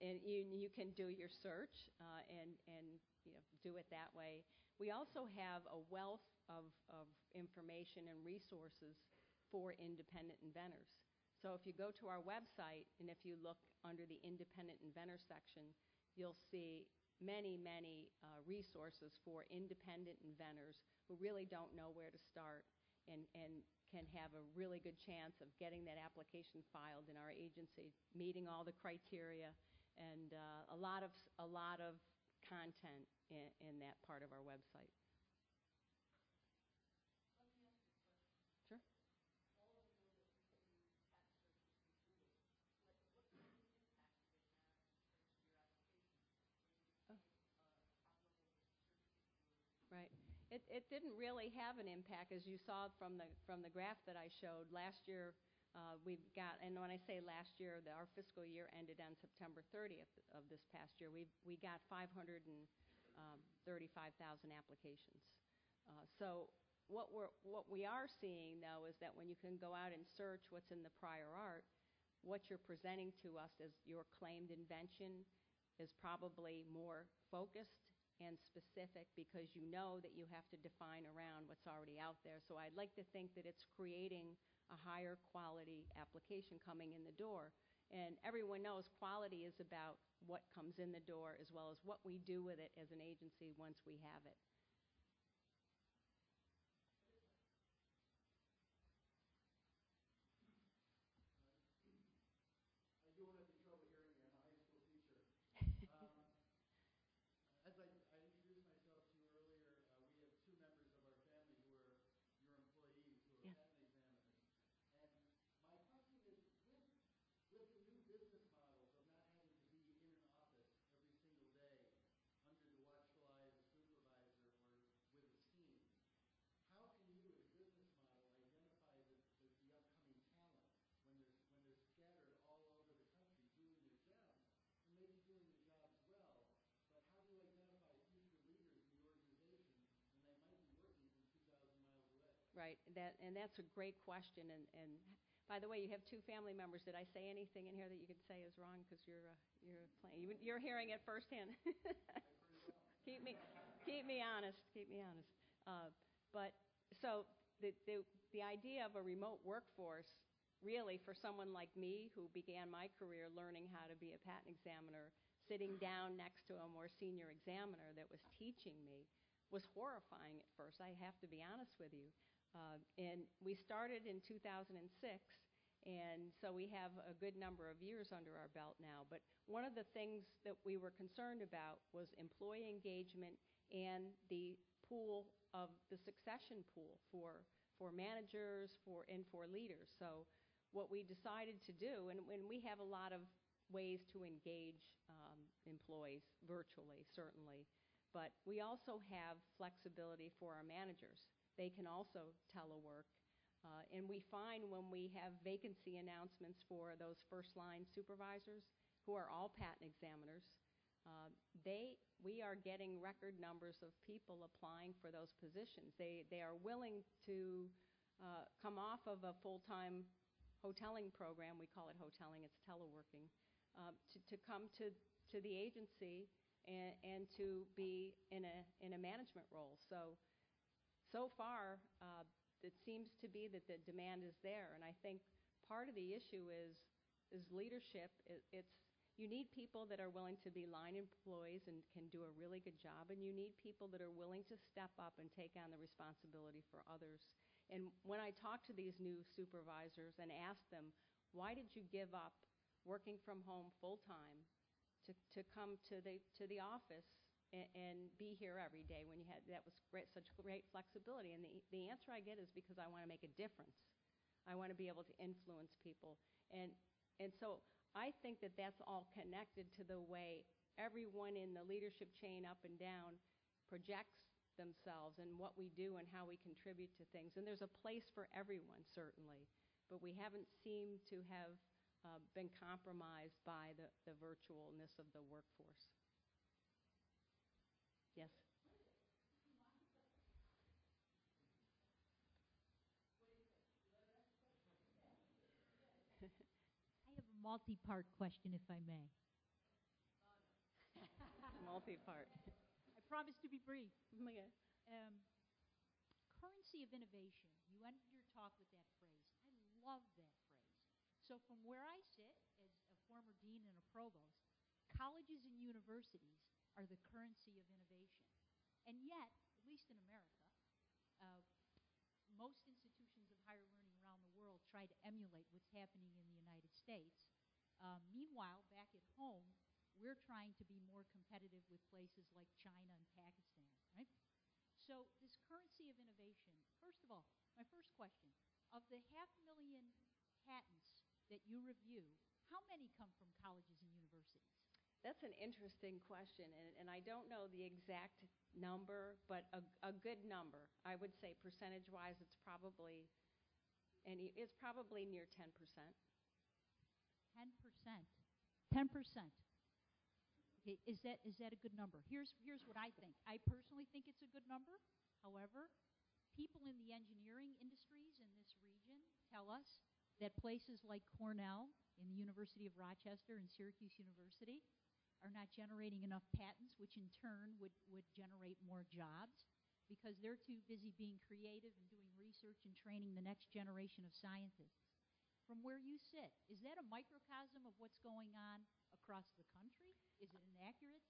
And you can do your search and you know, do it that way. We also have a wealth of information and resources for independent inventors. So if you go to our website and if you look under the independent inventor section, you'll see many, many resources for independent inventors who really don't know where to start and can have a really good chance of getting that application filed in our agency, meeting all the criteria, and a lot of content in that part of our website. Sure. Right. It didn't really have an impact, as you saw from the graph that I showed. Last year, we've got, and when I say last year, our fiscal year ended on September 30th of this past year. We got 535,000 applications. So what we are seeing, though, is that when you can go out and search what's in the prior art, what you're presenting to us as your claimed invention is probably more focused and specific because you know that you have to define around what's already out there. So I'd like to think that it's creating a higher quality application coming in the door. And everyone knows quality is about what comes in the door as well as what we do with it as an agency once we have it. Right, and that's a great question. And by the way, you have two family members. Did I say anything in here that you could say is wrong? Because you're hearing it firsthand. Keep me honest. Keep me honest. The idea of a remote workforce, really, for someone like me who began my career learning how to be a patent examiner, sitting down next to a more senior examiner that was teaching me, was horrifying at first. I have to be honest with you. And we started in 2006, and so we have a good number of years under our belt now. But one of the things that we were concerned about was employee engagement and the pool of the succession pool for managers and for leaders. So what we decided to do, and we have a lot of ways to engage employees virtually, certainly, but we also have flexibility for our managers. They can also telework. And we find when we have vacancy announcements for those first-line supervisors, who are all patent examiners, we are getting record numbers of people applying for those positions. They are willing to come off of a full-time hoteling program. We call it hoteling, it's teleworking, to come to the agency and to be in a management role. So far, it seems to be that the demand is there, and I think part of the issue is leadership. You need people that are willing to be line employees and can do a really good job, and you need people that are willing to step up and take on the responsibility for others. And when I talk to these new supervisors and ask them, why did you give up working from home full-time to come to the office and be here every day when that was such great flexibility? And the answer I get is because I want to make a difference. I want to be able to influence people. And so I think that that's all connected to the way everyone in the leadership chain up and down projects themselves and what we do and how we contribute to things. And there's a place for everyone, certainly, but we haven't seemed to have been compromised by the virtualness of the workforce. Yes? I have a multi-part question, if I may. Multi-part. I promise to be brief. Okay. Currency of innovation. You ended your talk with that phrase. I love that phrase. So from where I sit as a former dean and a provost, colleges and universities are the currency of innovation. And yet, at least in America, most institutions of higher learning around the world try to emulate what's happening in the United States. Meanwhile, back at home, we're trying to be more competitive with places like China and Pakistan, right? So this currency of innovation, first of all, my first question, of the 500,000 patents that you review, how many come from colleges and universities? That's an interesting question, and I don't know the exact number, but a good number. I would say percentage-wise, it's probably near 10%. 10%. 10%. Okay, is that a good number? Here's what I think. I personally think it's a good number. However, people in the engineering industries in this region tell us that places like Cornell and the University of Rochester and Syracuse University are not generating enough patents, which in turn would generate more jobs because they're too busy being creative and doing research and training the next generation of scientists. From where you sit, is that a microcosm of what's going on across the country? Is it an accurate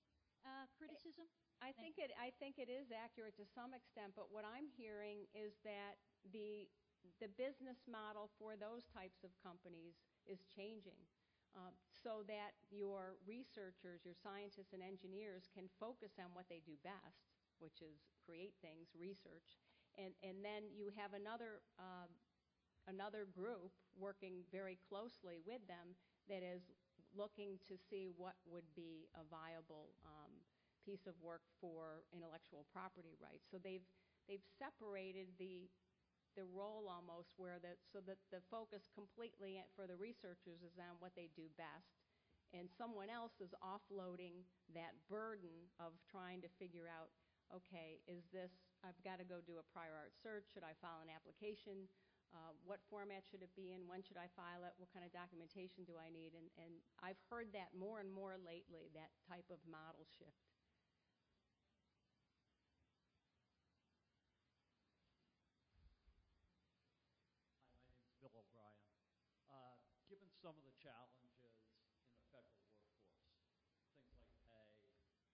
criticism? I think it is accurate to some extent, but what I'm hearing is that the business model for those types of companies is changing. So that your researchers, your scientists and engineers can focus on what they do best, which is create things, research, and then you have another group working very closely with them that is looking to see what would be a viable piece of work for intellectual property rights. So they've separated the role almost so that the focus completely for the researchers is on what they do best, and someone else is offloading that burden of trying to figure out, okay, I've got to go do a prior art search, should I file an application, what format should it be in, when should I file it, what kind of documentation do I need, and I've heard that more and more lately, that type of model shift. some of the challenges in the federal workforce, things like pay, things of that nature.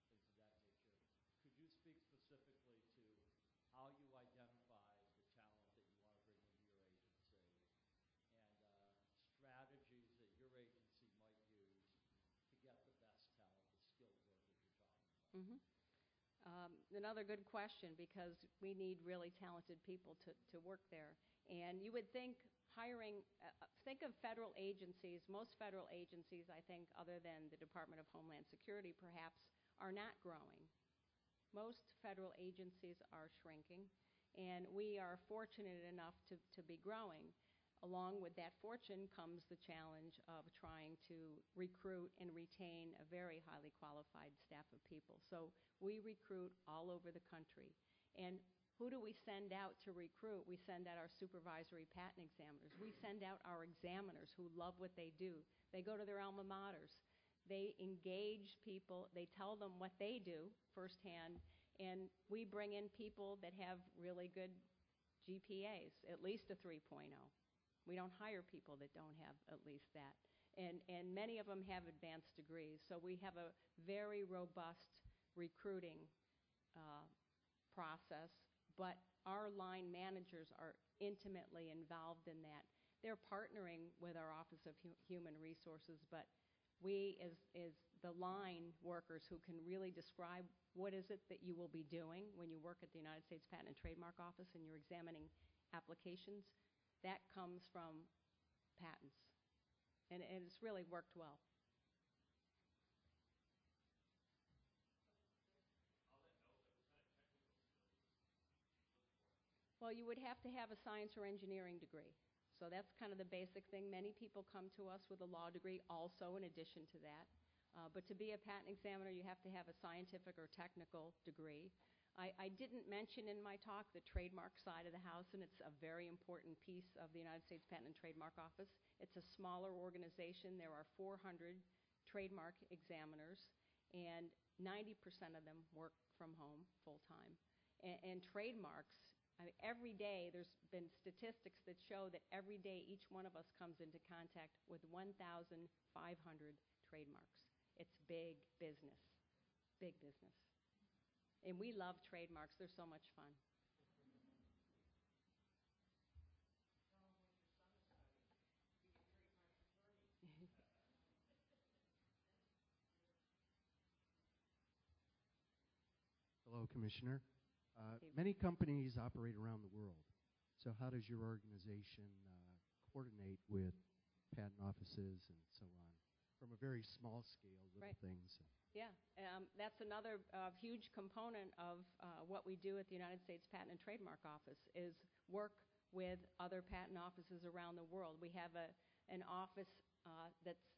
Could you speak specifically to how you identify the talent that you want to bring into your agency and strategies that your agency might use to get the best talent, the skilled workers you're talking about? Mm-hmm. Another good question, because we need really talented people to work there. And you would think think of federal agencies. Most federal agencies, I think, other than the Department of Homeland Security perhaps, are not growing. Most federal agencies are shrinking, and we are fortunate enough to be growing. Along with that fortune comes the challenge of trying to recruit and retain a very highly qualified staff of people. So we recruit all over the country. And who do we send out to recruit? We send out our supervisory patent examiners. We send out our examiners who love what they do. They go to their alma maters. They engage people. They tell them what they do firsthand. And we bring in people that have really good GPAs, at least a 3.0. We don't hire people that don't have at least that. And many of them have advanced degrees. So we have a very robust recruiting process, but our line managers are intimately involved in that. They're partnering with our Office of Human Resources, but we as the line workers who can really describe what is it that you will be doing when you work at the United States Patent and Trademark Office and you're examining applications, that comes from patents. And it's really worked well. Well, you would have to have a science or engineering degree. So that's kind of the basic thing. Many people come to us with a law degree also in addition to that. But to be a patent examiner, you have to have a scientific or technical degree. I didn't mention in my talk the trademark side of the house, and it's a very important piece of the United States Patent and Trademark Office. It's a smaller organization. There are 400 trademark examiners, and 90% of them work from home full-time. And trademarks, I mean, every day there's been statistics that show that every day each one of us comes into contact with 1,500 trademarks. It's big business, big business. And we love trademarks. They're so much fun. Hello, Commissioner. Many companies operate around the world. So how does your organization coordinate with patent offices and so on? From a very small scale, little things. Yeah, that's another huge component of what we do at the United States Patent and Trademark Office is work with other patent offices around the world. We have an office that's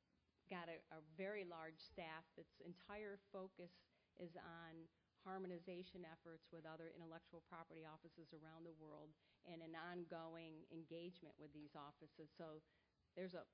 got a very large staff. Its entire focus is on harmonization efforts with other intellectual property offices around the world and an ongoing engagement with these offices. So there's a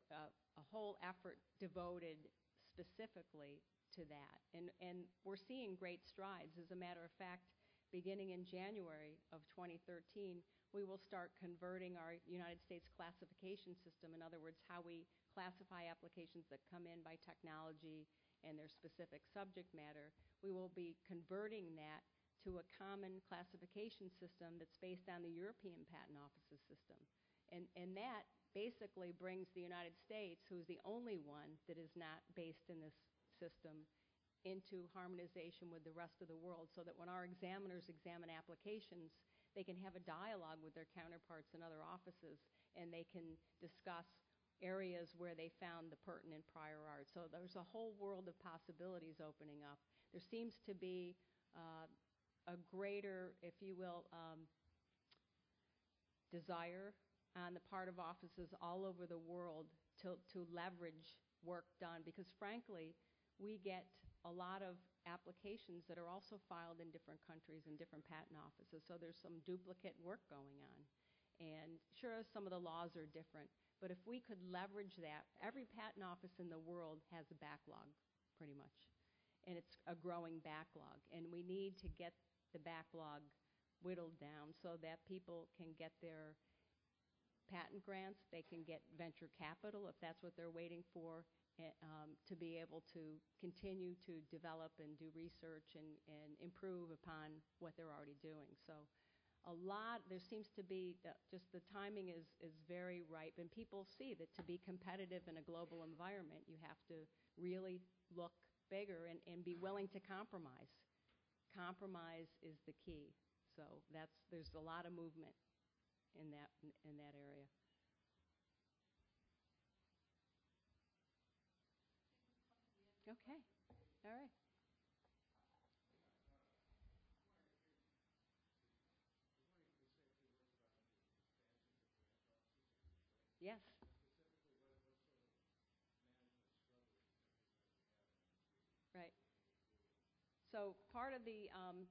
whole effort devoted specifically to that. And we're seeing great strides. As a matter of fact, beginning in January of 2013, we will start converting our United States classification system, in other words, how we classify applications that come in by technology and their specific subject matter. We will be converting that to a common classification system that's based on the European Patent Office's system. And that basically brings the United States, who's the only one that is not based in this system, into harmonization with the rest of the world, so that when our examiners examine applications, they can have a dialogue with their counterparts in other offices, and they can discuss areas where they found the pertinent prior art. So there's a whole world of possibilities opening up. There seems to be a greater, if you will, desire on the part of offices all over the world to leverage work done, because frankly, we get a lot of applications that are also filed in different countries and different patent offices, so there's some duplicate work going on. And sure, some of the laws are different, but if we could leverage that, every patent office in the world has a backlog, pretty much, and it's a growing backlog, and we need to get the backlog whittled down so that people can get their patent grants. They can get venture capital if that's what they're waiting for, to be able to continue to develop and do research and improve upon what they're already doing. So there seems to be, just the timing is very ripe, and people see that to be competitive in a global environment, you have to really look bigger and be willing to compromise. Compromise is the key. So there's a lot of movement in that area. Okay. All right. Yes. Right. So part of the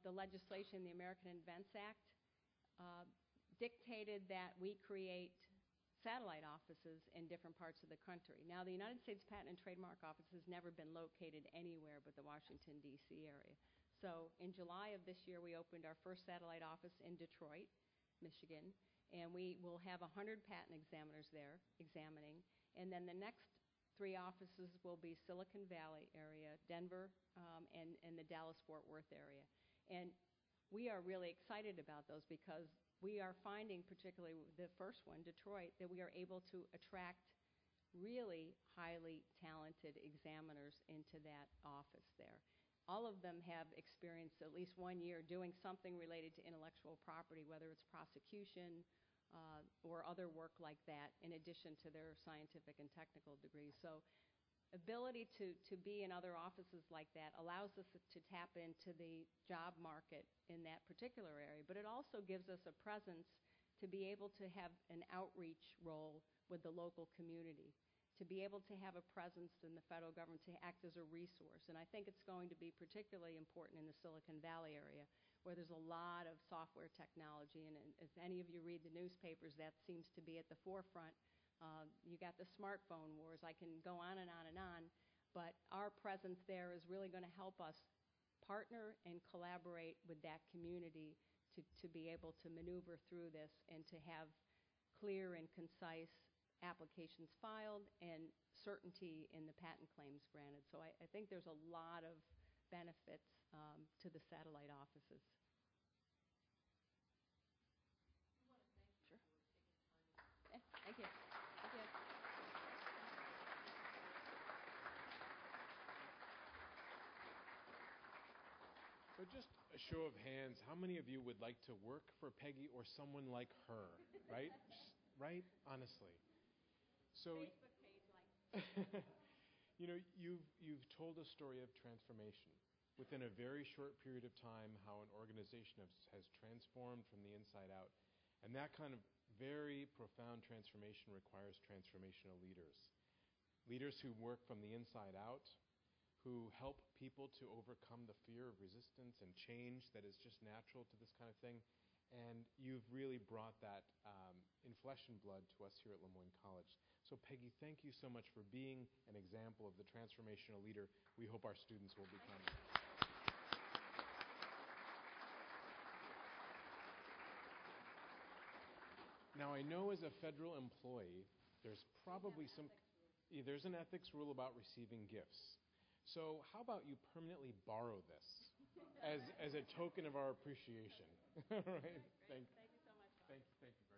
legislation, the American Invents Act, dictated that we create satellite offices in different parts of the country. Now, the United States Patent and Trademark Office has never been located anywhere but the Washington, D.C. area. So in July of this year, we opened our first satellite office in Detroit, Michigan, and we will have 100 patent examiners there examining. And then the next 3 offices will be Silicon Valley area, Denver, and the Dallas-Fort Worth area. And we are really excited about those because we are finding, particularly the first one, Detroit, that we are able to attract really highly talented examiners into that office there. All of them have experienced at least 1 year doing something related to intellectual property, whether it's prosecution or other work like that, in addition to their scientific and technical degrees. So ability to be in other offices like that allows us to tap into the job market in that particular area, but it also gives us a presence to be able to have an outreach role with the local community, to be able to have a presence in the federal government, to act as a resource. And I think it's going to be particularly important in the Silicon Valley area, where there's a lot of software technology, and if any of you read the newspapers, that seems to be at the forefront. You got the smartphone wars. I can go on and on and on, but our presence there is really going to help us partner and collaborate with that community to be able to maneuver through this and to have clear and concise applications filed and certainty in the patent claims granted. So I think there's a lot of benefits to the satellite offices. Sure. Thank you. So just a show of hands, how many of you would like to work for Peggy or someone like her, right? Right? Honestly. So, Facebook page, like. you've told a story of transformation. Within a very short period of time, how an organization has transformed from the inside out. And that kind of very profound transformation requires transformational leaders. Leaders who work from the inside out, who help people to overcome the fear of resistance and change that is just natural to this kind of thing. And you've really brought that in flesh and blood to us here at Moyne College. So Peggy, thank you so much for being an example of the transformational leader we hope our students will become. Now, I know as a federal employee, there's probably there's an ethics rule about receiving gifts. So how about you permanently borrow this as a token of our appreciation? All right. Thank you so much. Thank you.